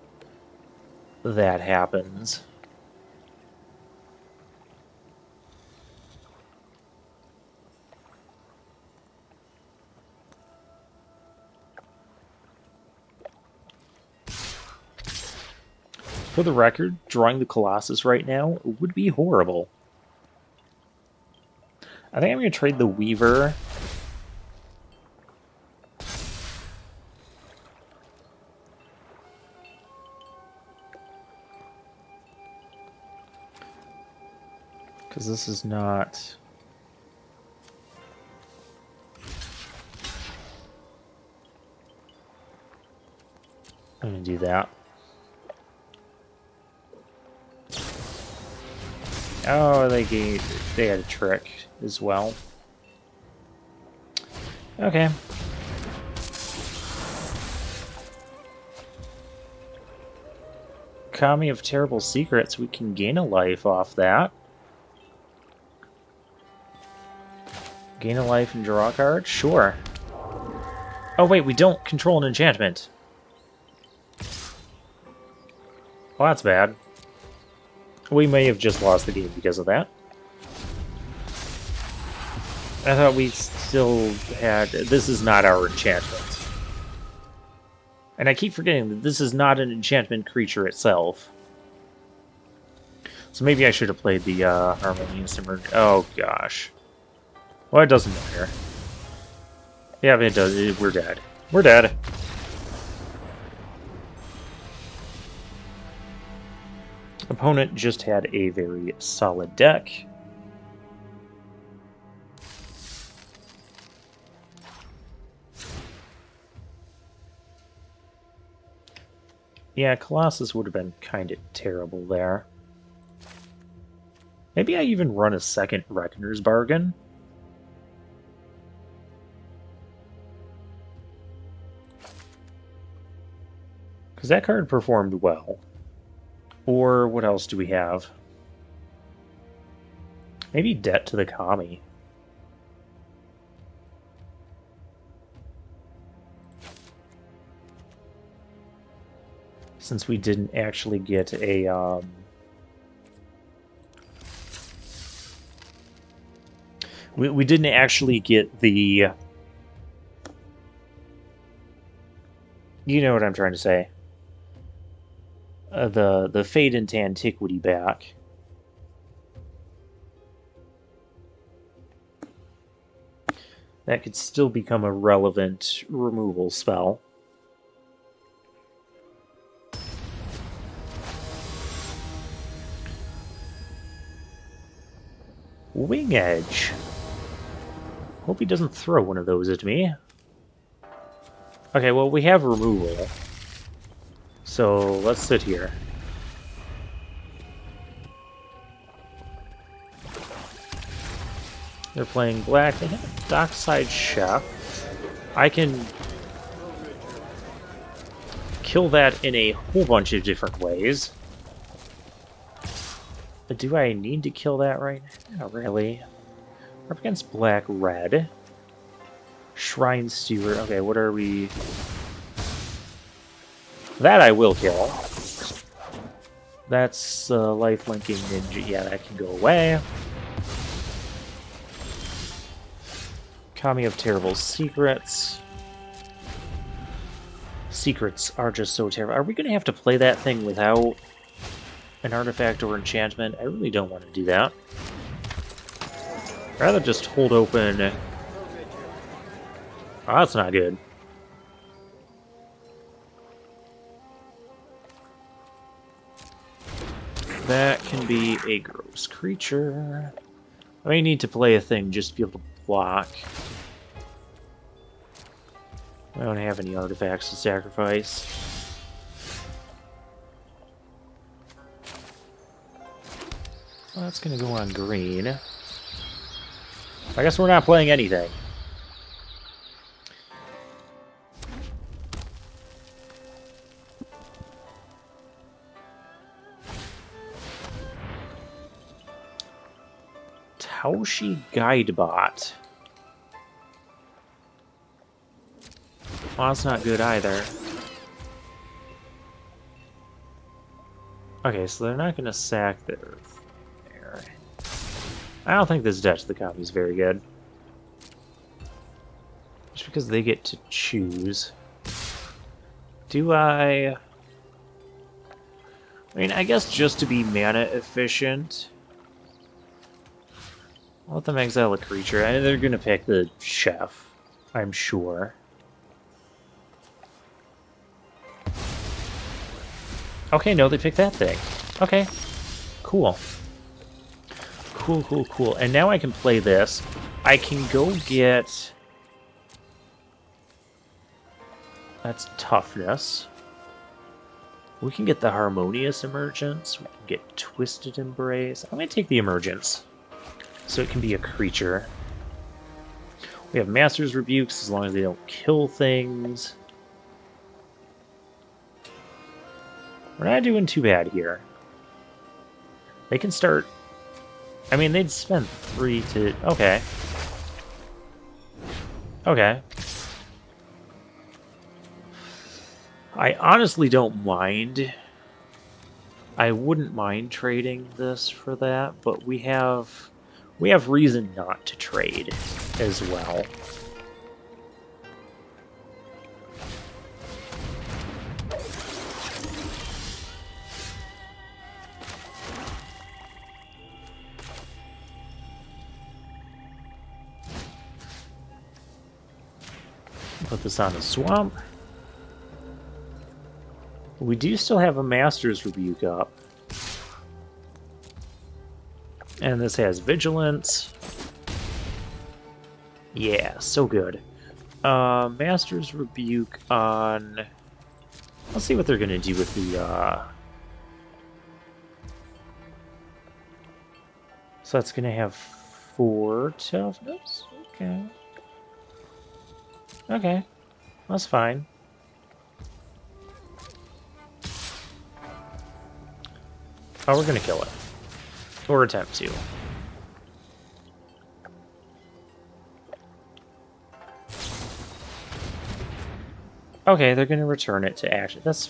that happens. For the record, drawing the Colossus right now would be horrible. I think I'm going to trade the Weaver. Because this is not... I'm going to do that. Oh, they had a trick as well. Okay. Kami of Terrible Secrets, we can gain a life off that. Gain a life and draw a card? Sure. Oh wait, we don't control an enchantment. Well, that's bad. We may have just lost the game because of that. I thought we still had... This is not our enchantment. And I keep forgetting that this is not an enchantment creature itself. So maybe I should have played the Harmonious Emergence. Oh, gosh. Well, it doesn't matter. Yeah, it does. We're dead. We're dead. Opponent just had a very solid deck. Yeah, Colossus would have been kind of terrible there. Maybe I even run a second Reckoner's Bargain. Because that card performed well. Or what else do we have? Maybe Debt to the Kami. Since we didn't actually get a... We didn't actually get the... You know what I'm trying to say. The Fade into Antiquity back. That could still become a relevant removal spell. Wing Edge. Hope he doesn't throw one of those at me. Okay, well, we have removal. So, let's sit here. They're playing black. They have a Dockside Chef. I can kill that in a whole bunch of different ways. But do I need to kill that right now? Not really. We're up against black-red. Shrine Steward. Okay, what are we... That I will kill. That's life-linking ninja. Yeah, that can go away. Kami of Terrible Secrets. Secrets are just so terrible. Are we going to have to play that thing without an artifact or enchantment? I really don't want to do that. I'd rather just hold open... Oh, that's not good. That can be a gross creature. I may need to play a thing just to be able to block. I don't have any artifacts to sacrifice. Well, that's going to go on green. I guess we're not playing anything. Taushi Guidebot. Well, that's not good either. Okay, so they're not going to sack their... there. I don't think this Debt to the Kami is very good. Just because they get to choose. Do I... I mean, I guess just to be mana efficient... I'll let them exile a creature. They're going to pick the Chef, I'm sure. Okay, no, they picked that thing. Okay, cool. Cool, cool, cool. And now I can play this. I can go get... That's Toughness. We can get the Harmonious Emergence. We can get Twisted Embrace. I'm going to take the Emergence. So it can be a creature. We have Master's Rebukes as long as they don't kill things. We're not doing too bad here. They can start... I mean, they'd spend 3 to... Okay. Okay. I honestly don't mind. I wouldn't mind trading this for that, but we have reason not to trade as well. Put this on a swamp. We do still have a Master's Rebuke up. And this has Vigilance. Yeah, so good. Master's Rebuke on... Let's see what they're going to do with the... So that's going to have 4 toughness? Okay. Okay. That's fine. Oh, we're going to kill it. Or attempt to. Okay, they're going to return it to action. That's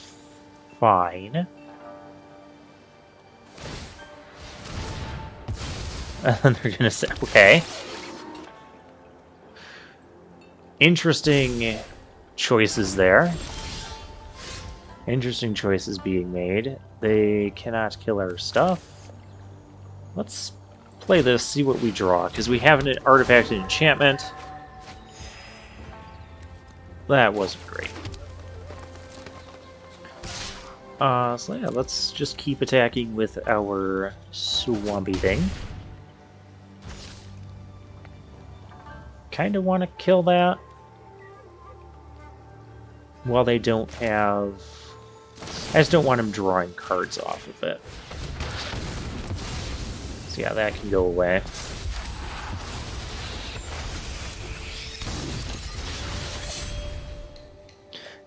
fine. And then they're going to say, okay. Interesting choices there. Interesting choices being made. They cannot kill our stuff. Let's play this, see what we draw, because we have an artifact and enchantment. That wasn't great. So yeah, let's just keep attacking with our swampy thing. Kinda want to kill that. While they don't have... I just don't want them drawing cards off of it. So yeah, that can go away.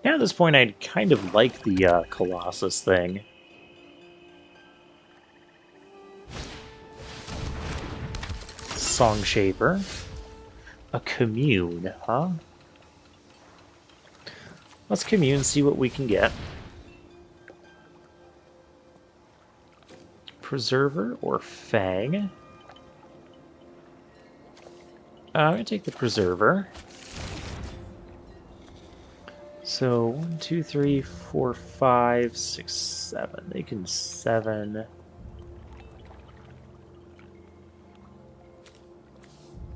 Now at this point, I'd kind of like the Colossus thing. Song Shaper. A Commune, huh? Let's Commune, see what we can get. Preserver or Fang? I'm going to take the Preserver. So, 1, 2, 3, 4, 5, 6, 7. They can 7.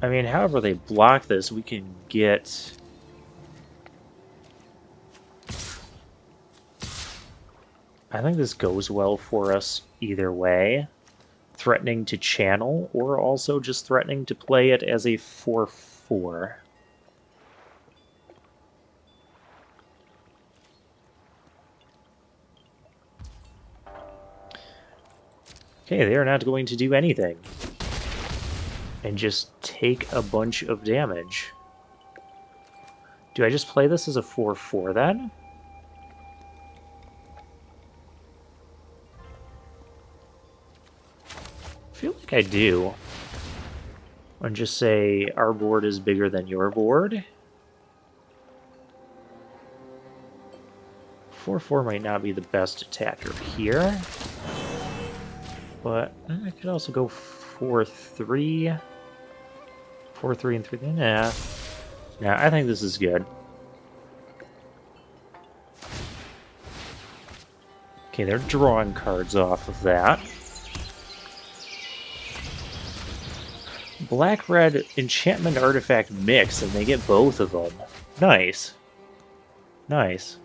I mean, however they block this, we can get... I think this goes well for us either way. Threatening to channel, or also just threatening to play it as a 4/4. Okay, they are not going to do anything. And just take a bunch of damage. Do I just play this as a 4/4 then? I feel like I do. And just say our board is bigger than your board. 4/4 might not be the best attacker here. But I could also go 4/3. 4/3 and 3. Nah. Nah, I think this is good. Okay, they're drawing cards off of that. Black-red enchantment artifact mix, and they get both of them. Nice. Nice.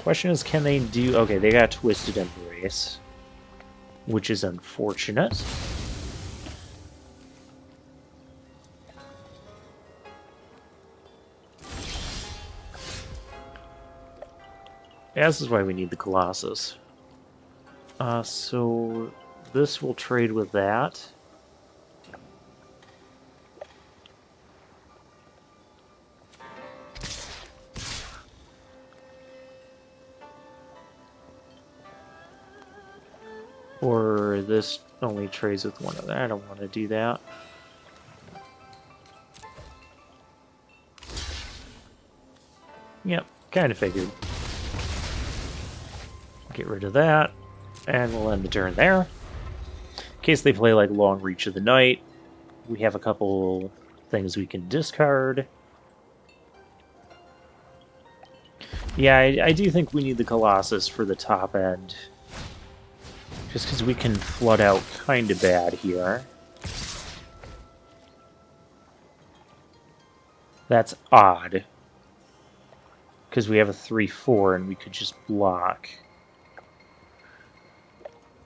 Question is, can they do... Okay, they got Twisted Embrace, which is unfortunate. Yeah, this is why we need the Colossus. So this will trade with that. Or this only trades with one other. I don't want to do that. Yep, kind of figured. Get rid of that, and we'll end the turn there. In case they play like Long Reach of the Night, we have a couple things we can discard. Yeah, I do think we need the Colossus for the top end. Just because we can flood out kind of bad here. That's odd. Because we have a 3/4 and we could just block.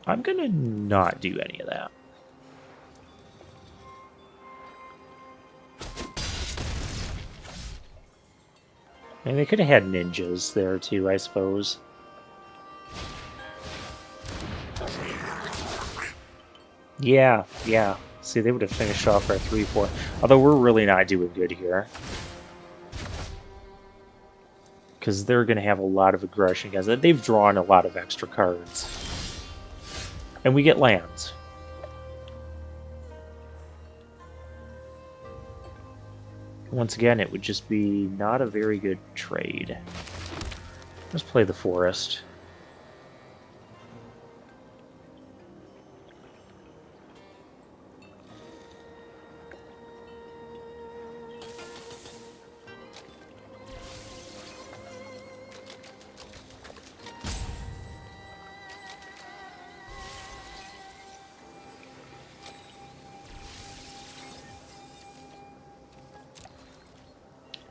I'm gonna not do any of that. And they could have had ninjas there too, I suppose. Yeah. See, they would have finished off our 3/4. Although we're really not doing good here. Because they're going to have a lot of aggression against it. They've drawn a lot of extra cards. And we get lands. Once again, it would just be not a very good trade. Let's play the forest.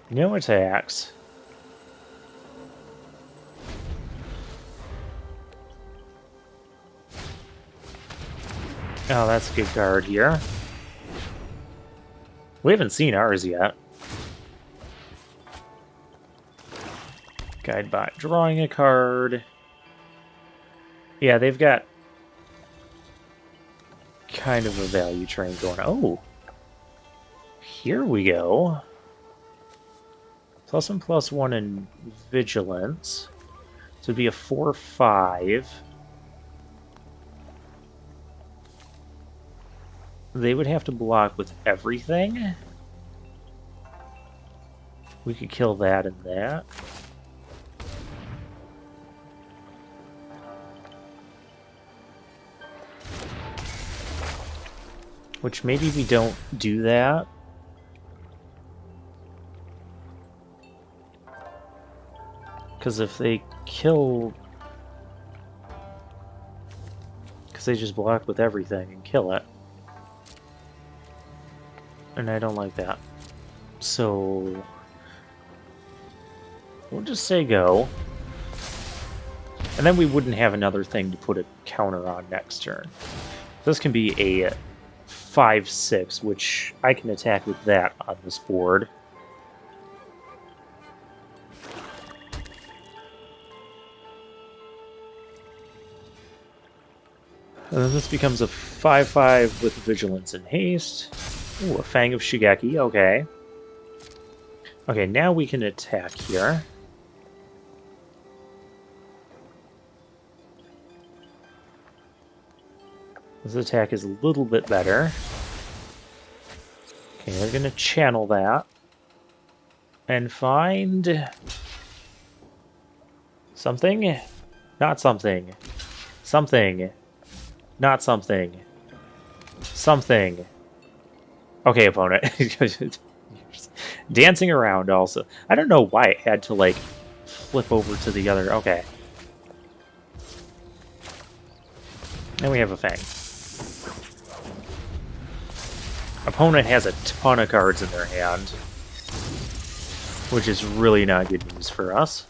No attacks. Oh, that's a good card here. We haven't seen ours yet. Guidebot drawing a card. Yeah, they've got kind of a value train going. Oh! Here we go. +1/+1 in vigilance. So it'd be a 4/5. They would have to block with everything. We could kill that and that. Which maybe we don't do that. Because if they kill... Because they just block with everything and kill it. And I don't like that. So... we'll just say go. And then we wouldn't have another thing to put a counter on next turn. This can be a 5/6, which I can attack with that on this board. And then this becomes a 5/5 with Vigilance and Haste. Ooh, a Fang of Shigeki, okay. Okay, now we can attack here. This attack is a little bit better. Okay, they're going to channel that. And find... something? Not something. Something. Not something. Something. Okay, opponent. Dancing around also. I don't know why it had to, like, flip over to the other... Okay. And we have a Fang. Opponent has a ton of cards in their hand. Which is really not good news for us.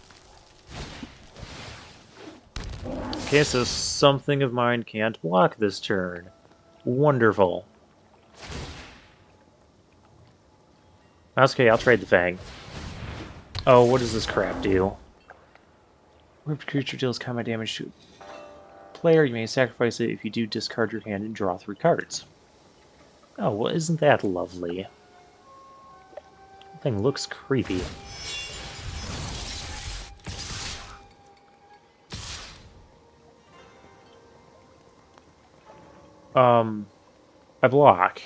Okay, so something of mine can't block this turn. Wonderful. Okay, I'll trade the Fang. Oh, what does this crap do? Whipped creature deals combat damage to a player. You may sacrifice it. If you do, discard your hand and draw 3 cards. Oh, well, isn't that lovely? That thing looks creepy. I block.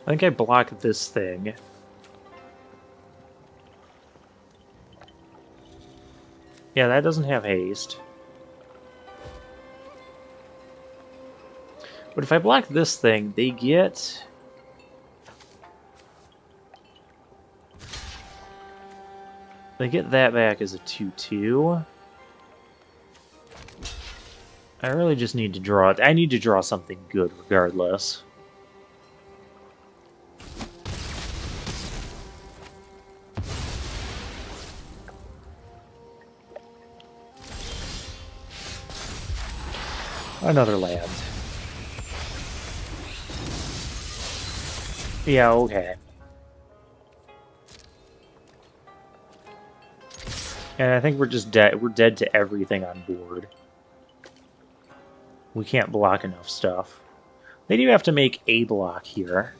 I think I block this thing. Yeah, that doesn't have haste. But if I block this thing, they get... They get that back as a 2-2. I really just need to draw it. I need to draw something good regardless. Another land. Yeah, okay. And I think we're just dead. We're dead to everything on board. We can't block enough stuff. They do have to make a block here.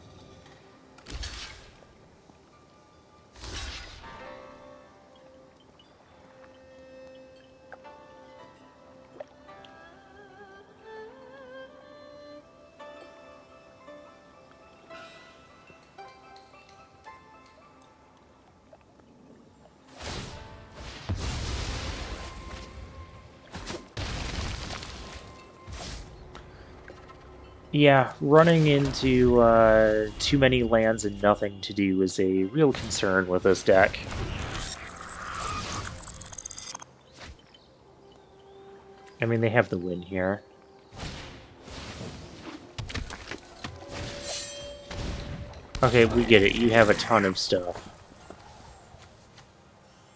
Yeah, running into too many lands and nothing to do is a real concern with this deck. I mean, they have the win here. Okay, we get it. You have a ton of stuff.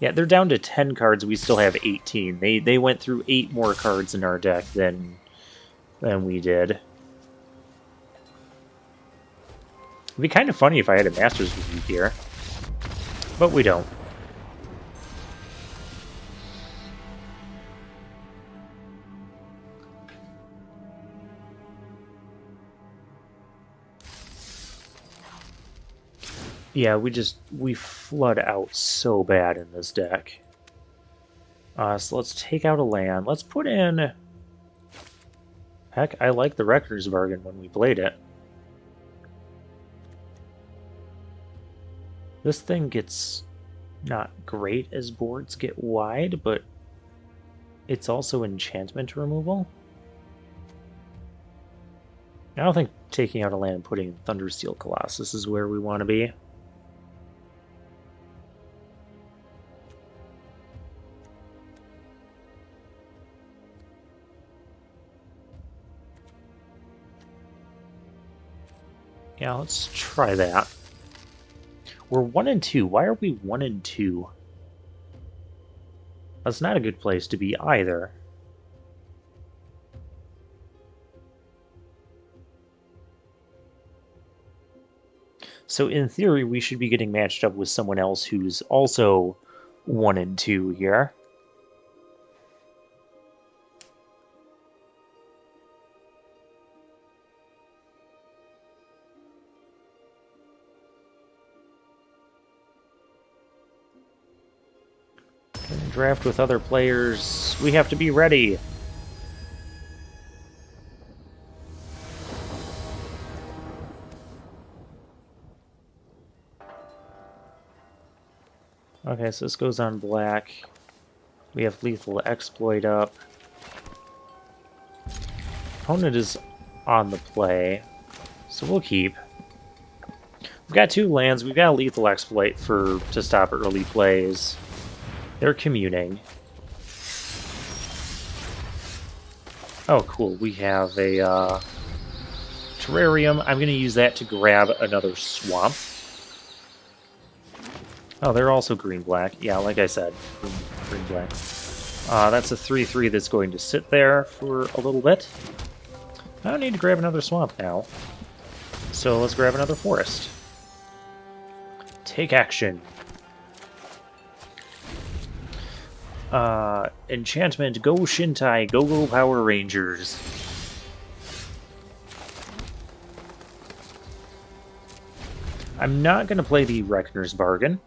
Yeah, they're down to 10 cards. We still have 18. They went through 8 more cards in our deck than we did. It'd be kind of funny if I had a Master's Review here, but we don't. Yeah, we flood out so bad in this deck. So let's take out a land. Let's put in... Heck, I like the Reckoner's Bargain when we played it. This thing gets not great as boards get wide, but it's also enchantment removal. I don't think taking out a land and putting in Thundersteel Colossus is where we want to be. Yeah, let's try that. We're 1 and 2. Why are we 1 and 2? That's not a good place to be either. So in theory, we should be getting matched up with someone else who's also 1 and 2 here. Draft with other players. We have to be ready. Okay, so this goes on black. We have Lethal Exploit up. Opponent is on the play, so we'll keep. We've got 2 lands. We've got a Lethal Exploit to stop early plays. They're communing. Oh, cool. We have a terrarium. I'm going to use that to grab another swamp. Oh, they're also green-black. Yeah, like I said, green-black. That's a 3/3 that's going to sit there for a little bit. I don't need to grab another swamp now. So let's grab another forest. Take action. Enchantment, go Shintai, go Power Rangers. I'm not going to play the Reckoner's Bargain.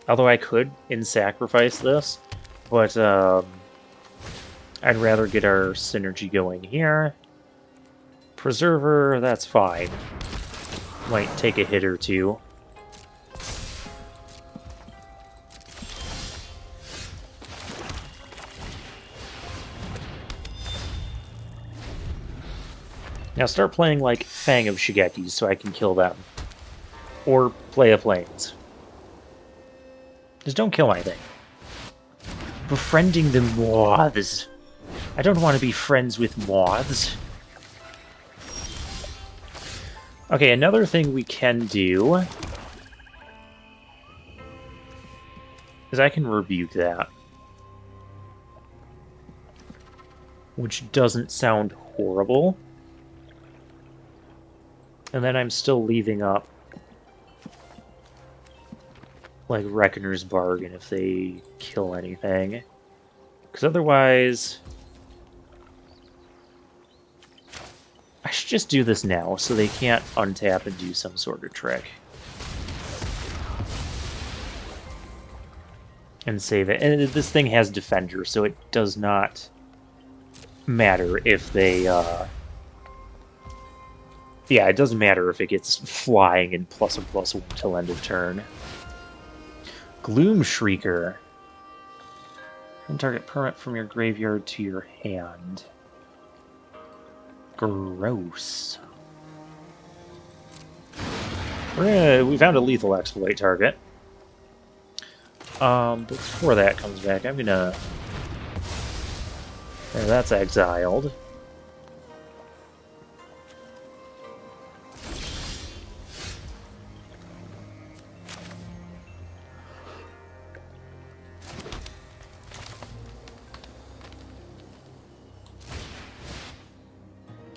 Although I could, in sacrifice this, But I'd rather get our synergy going here. Preserver, that's fine. Might take a hit or two. Now start playing like Fang of Shigeki so I can kill them. Or play a Plains. Just don't kill anything. Befriending the moths. I don't want to be friends with moths. Okay, another thing we can do is I can rebuke that. Which doesn't sound horrible. And then I'm still leaving up like Reckoner's Bargain if they kill anything. Because otherwise I should just do this now so they can't untap and do some sort of trick. And save it. And this thing has Defender, so it does not matter if they yeah, it doesn't matter if it gets flying and +1/+1 till end of turn. Gloom Shrieker. And target permanent from your graveyard to your hand. Gross. We found a lethal exploit target. Before that comes back, I'm gonna... There, that's exiled.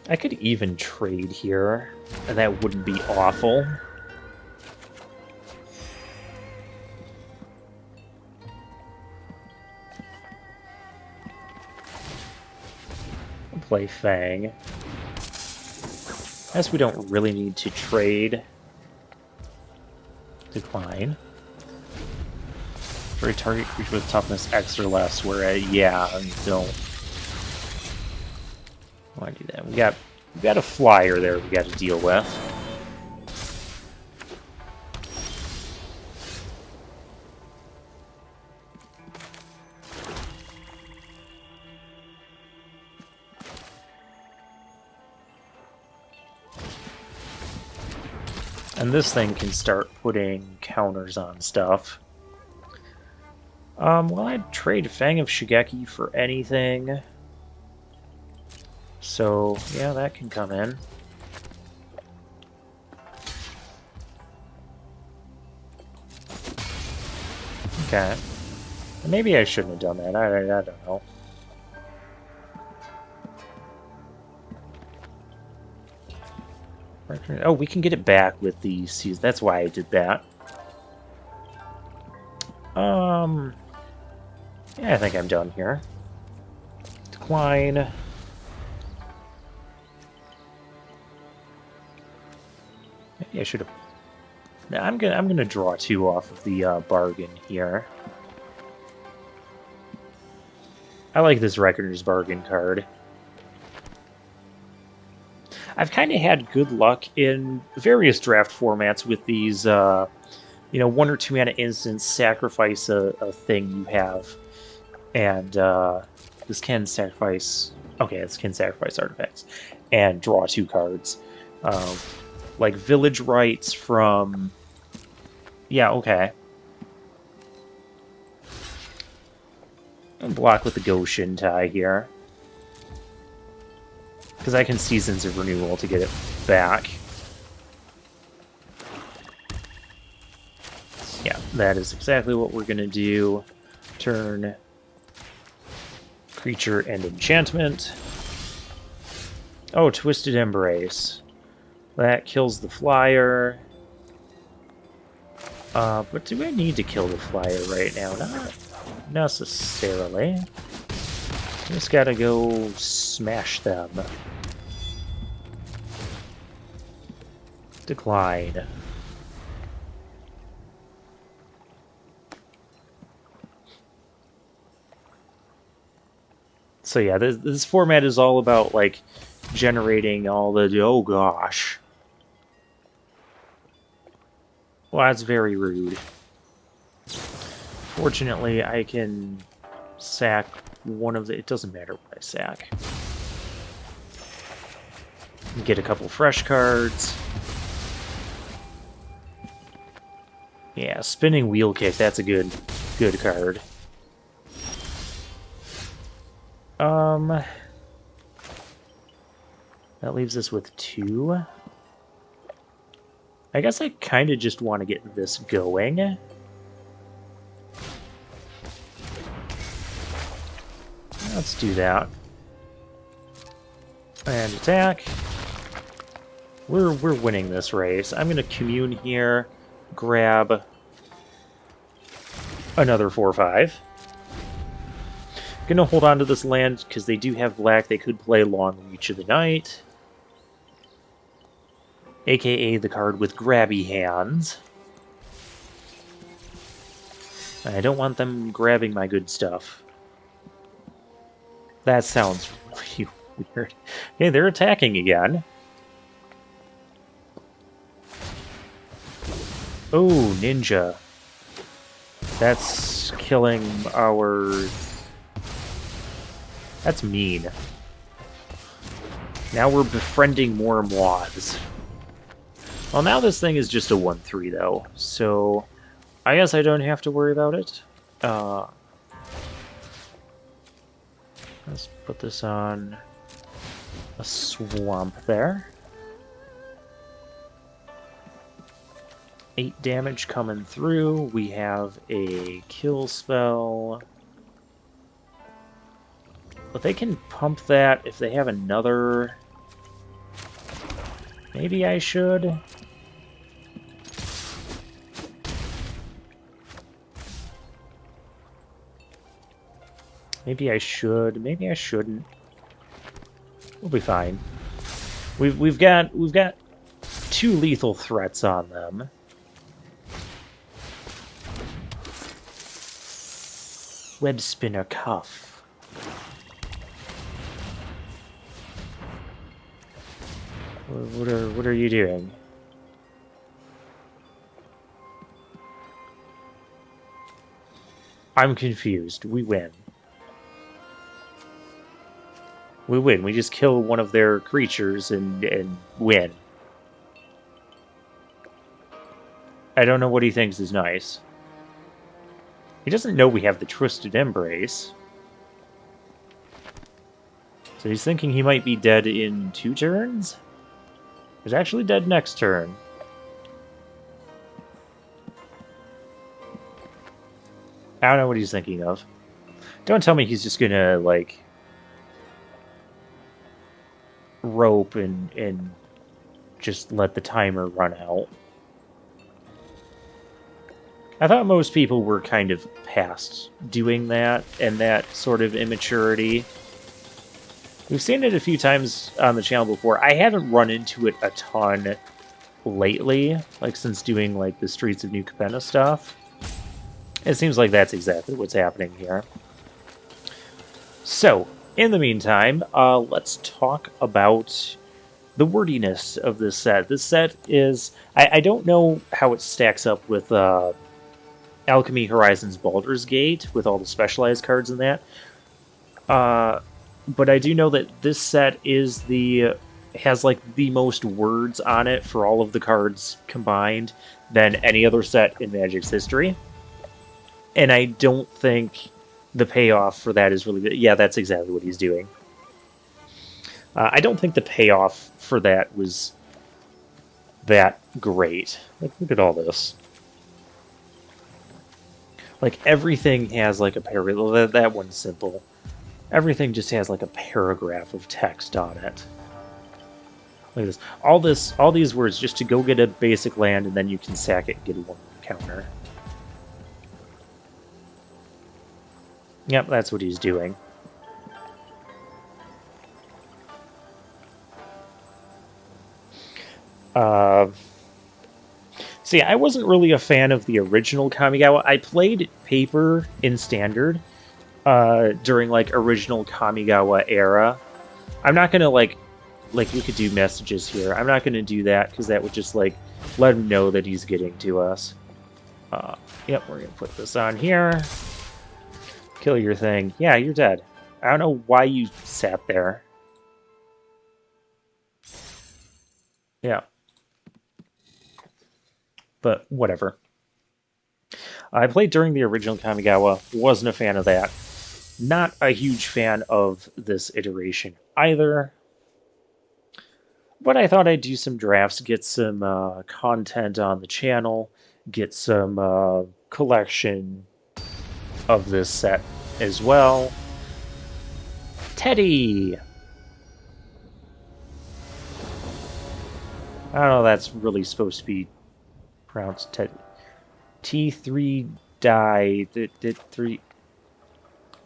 I could even trade here, and that wouldn't be awful. I'll play Fang. I guess we don't really need to trade. Decline. For a target creature with toughness X or less, where yeah, don't want to do that. We got a flyer there we got to deal with. And this thing can start putting counters on stuff. Well, I'd trade Fang of Shigeki for anything. So, yeah, that can come in. Okay. Maybe I shouldn't have done that. I don't know. Oh, we can get it back with the C's. That's why I did that. Yeah, I think I'm done here. Decline. Maybe I should have. No, I'm gonna draw 2 off of the bargain here. I like this Reckoner's Bargain card. I've kind of had good luck in various draft formats with these, you know, 1 or 2 mana instants, sacrifice a thing you have, and this can sacrifice. Okay, this can sacrifice artifacts and draw 2 cards, like Village Rites from. Yeah, okay. I'll block with the Goshen tie here. Because I can Seasons of Renewal to get it back. Yeah, that is exactly what we're going to do. Turn creature and enchantment. Oh, Twisted Embrace. That kills the flyer. But do I need to kill the flyer right now? Not necessarily. Just gotta go smash them. Decline. So yeah, this format is all about, like, generating all the... Oh, gosh. Well, that's very rude. Fortunately, I can sack one of the... It doesn't matter what I sack. Get a couple fresh cards. Yeah, spinning wheel kick, that's a good card. That leaves us with 2. I guess I kind of just want to get this going. Let's do that. And attack. We're winning this race. I'm gonna commune here, grab another 4/5. Gonna hold on to this land because they do have black. They could play Long Reach of the Night, aka the card with grabby hands. I don't want them grabbing my good stuff. That sounds really weird. Okay, they're attacking again. Oh, ninja. That's killing our... That's mean. Now we're befriending more moths. Well, now this thing is just a 1/3, though, so I guess I don't have to worry about it. Let's put this on a swamp there. 8 damage coming through. We have a kill spell. But they can pump that if they have another. Maybe I should. Maybe I should. Maybe I shouldn't. We'll be fine. We've got 2 lethal threats on them. Web spinner cuff. What are you doing? I'm confused. We win. We win. We just kill one of their creatures and win. I don't know what he thinks is nice. He doesn't know we have the Twisted Embrace. So he's thinking he might be dead in 2 turns? He's actually dead next turn. I don't know what he's thinking of. Don't tell me he's just gonna, like, rope and just let the timer run out. I thought most people were kind of past doing that and that sort of immaturity. We've seen it a few times on the channel before. I haven't run into it a ton lately, like since doing like the Streets of New Capenna stuff. It seems like that's exactly what's happening here. So, in the meantime, let's talk about the wordiness of this set. This set is... I don't know how it stacks up with Alchemy Horizons Baldur's Gate, with all the specialized cards in that. But I do know that this set is has like the most words on it for all of the cards combined than any other set in Magic's history. And I don't think the payoff for that is really good. Yeah, that's exactly what he's doing. I don't think the payoff for that was that great. Like, look at all this. Like, everything has like a paragraph. That one's simple. Everything just has like a paragraph of text on it. Look at this. All these words just to go get a basic land, and then you can sack it and get a 1 counter. Yep, that's what he's doing. See, I wasn't really a fan of the original Kamigawa. I played Paper in Standard, during like original Kamigawa era. I'm not gonna like we could do messages here. I'm not gonna do that because that would just like let him know that he's getting to us. Yep, we're gonna put this on here. Kill your thing. Yeah, you're dead. I don't know why you sat there. Yeah. But whatever. I played during the original Kamigawa. Wasn't a fan of that. Not a huge fan of this iteration either. But I thought I'd do some drafts, get some content on the channel, get some collection of this set as well. Teddy! I don't know, that's really supposed to be pronounced Teddy. T3 die. Three.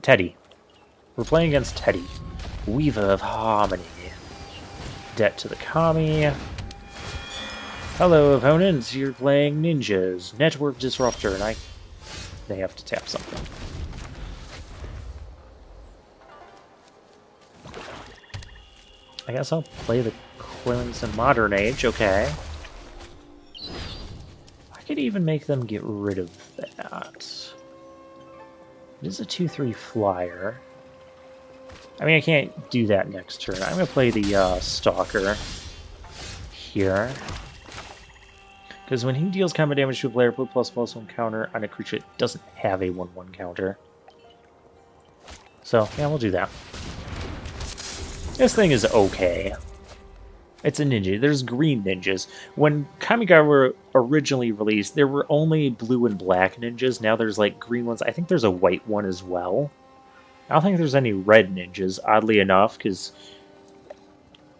Teddy. We're playing against Teddy. Weaver of Harmony. Debt to the Kami. Hello, opponents. You're playing ninjas. Network Disruptor, and they have to tap something. I guess I'll play the Coilings in Modern Age, okay. I could even make them get rid of that. It is a 2/3 flyer. I mean, I can't do that next turn. I'm going to play the Stalker here. Because when he deals combat damage to a player, put ++1 counter on a creature that doesn't have a 1/1 counter. So, yeah, we'll do that. This thing is okay. It's a ninja. There's green ninjas. When Kamigawa originally released, there were only blue and black ninjas. Now there's like green ones. I think there's a white one as well. I don't think there's any red ninjas, oddly enough, because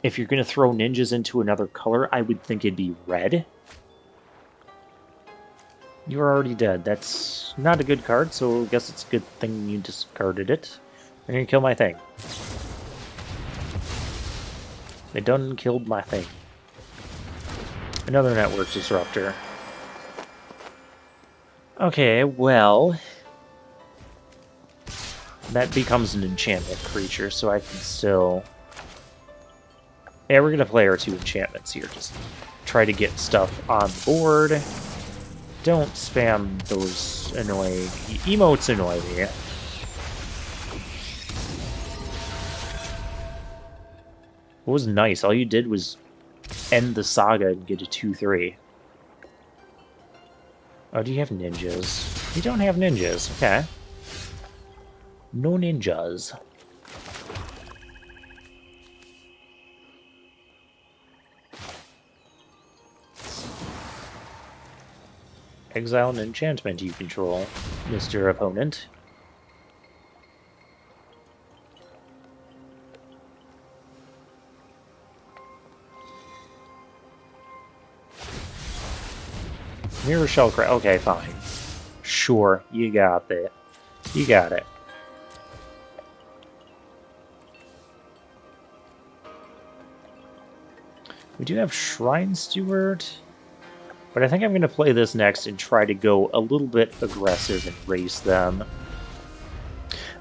if you're going to throw ninjas into another color, I would think it'd be red. You're already dead. That's not a good card, so I guess it's a good thing you discarded it. I'm going to kill my thing. They done killed my thing. Another network disruptor. Okay, well... that becomes an enchantment creature, so I can still... yeah, we're going to play our 2 enchantments here. Just try to get stuff on the board. Don't spam those annoying... emotes annoy me. What was nice, all you did was end the saga and get a 2/3. Oh, do you have ninjas? You don't have ninjas, okay. No ninjas. Exile an enchantment you control, Mr. Opponent. Mirror Shell Crack. Okay, fine. Sure, you got that. You got it. We do have Shrine Steward, but I think I'm going to play this next and try to go a little bit aggressive and race them.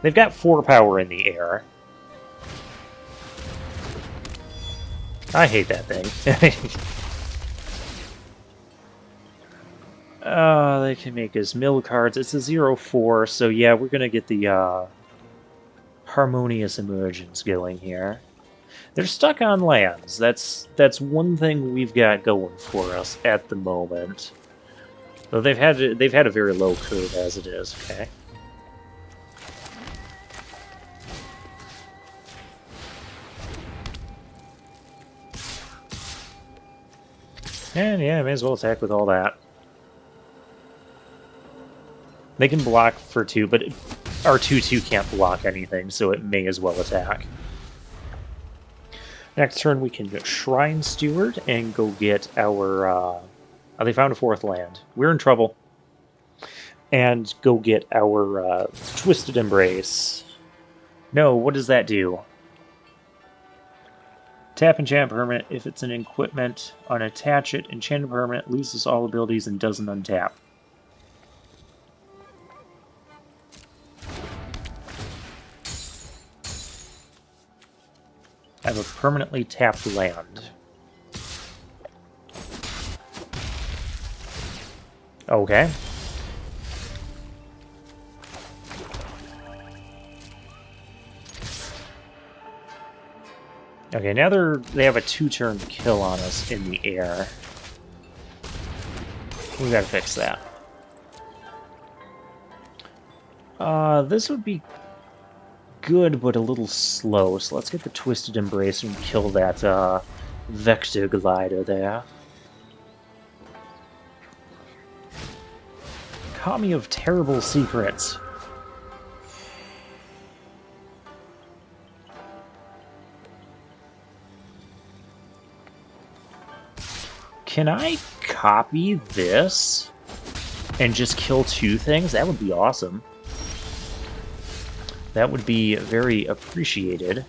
They've got 4 power in the air. I hate that thing. They can make us mill cards. It's a 0/4, so yeah, we're going to get the Harmonious Emergence going here. They're stuck on lands. That's one thing we've got going for us at the moment. Though they've had a very low curve as it is. Okay. And yeah, may as well attack with all that. They can block for 2, but our 2/2 can't block anything, so it may as well attack. Next turn we can get Shrine Steward and go get our... oh, they found a 4th land. We're in trouble. And go get our Twisted Embrace. No, what does that do? Tap enchant permanent. If it's an equipment, unattach it. Enchanted permanent loses all abilities and doesn't untap. I have a permanently tapped land. Okay. Okay, now they have a 2-turn kill on us in the air. We gotta fix that. This would be good, but a little slow, so let's get the Twisted Embrace and kill that, Vector Glider there. Kami of Terrible Secrets. Can I copy this and just kill 2 things? That would be awesome. That would be very appreciated.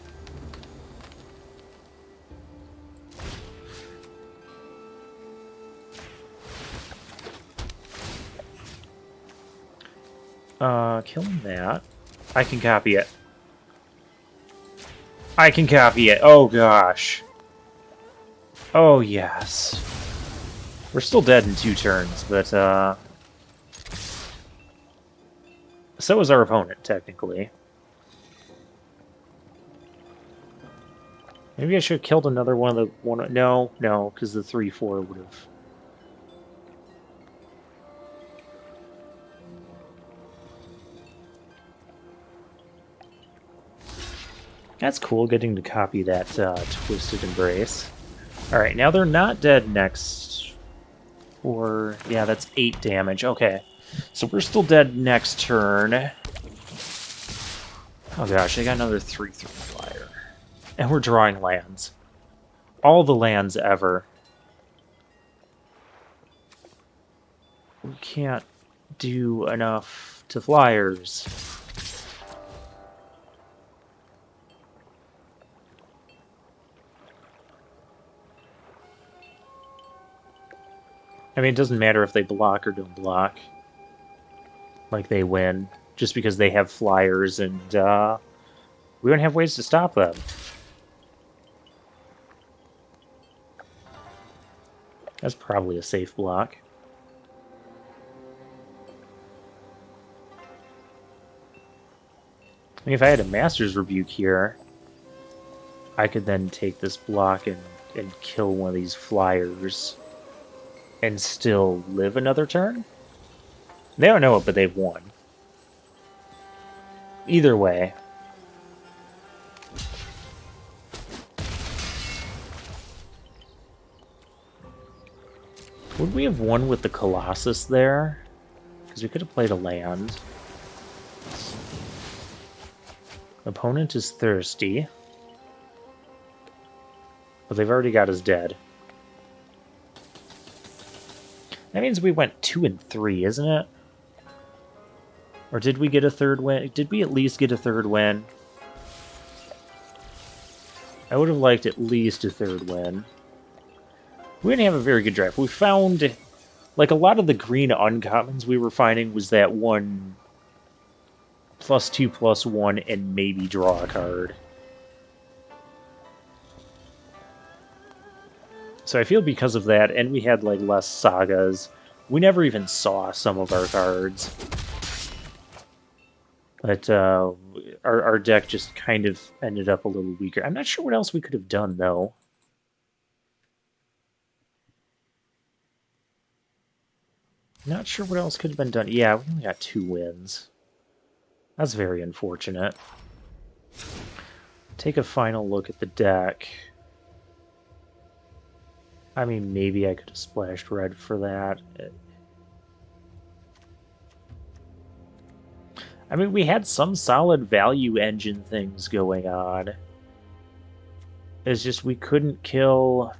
Killing that. I can copy it. I can copy it. Oh, gosh. Oh, yes. We're still dead in 2 turns, but, so is our opponent, technically. Maybe I should have killed another one of the... No, because the 3-4 would have... That's cool, getting to copy that Twisted Embrace. Alright, now they're not dead next... Or... Yeah, that's 8 damage. Okay. So we're still dead next turn. Oh gosh, I got another 3/3 flyer. And we're drawing lands. All the lands ever. We can't do enough to flyers. I mean, it doesn't matter if they block or don't block. Like, they win. Just because they have flyers and, we don't have ways to stop them. That's probably a safe block. I mean, if I had a Master's Rebuke here, I could then take this block and kill one of these flyers and still live another turn? They don't know it, but they've won. Either way. Would we have won with the Colossus there? Because we could have played a land. Opponent is thirsty. But they've already got us dead. That means we went 2 and 3, isn't it? Or did we get a 3rd win? Did we at least get a 3rd win? I would have liked at least a 3rd win. We didn't have a very good draft. We found, like, a lot of the green uncommons we were finding was that one +2/+1 and maybe draw a card. So I feel because of that, and we had, like, less sagas, we never even saw some of our cards. But our deck just kind of ended up a little weaker. I'm not sure what else we could have done, though. Not sure what else could have been done. Yeah, we only got 2 wins. That's very unfortunate. Take a final look at the deck. I mean, maybe I could have splashed red for that. I mean, we had some solid value engine things going on. It's just we couldn't deal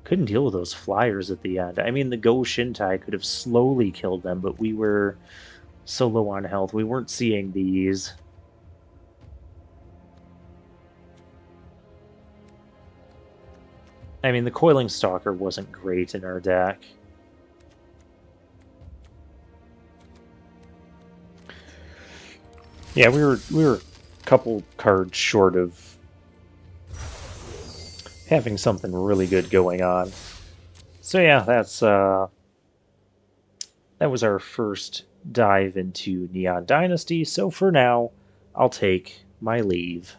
with those flyers at the end. I mean, the Go Shintai could have slowly killed them, but we were so low on health. We weren't seeing these. I mean, the Coiling Stalker wasn't great in our deck. Yeah, we were a couple cards short of having something really good going on. So yeah, that was our first dive into Neon Dynasty. So for now, I'll take my leave.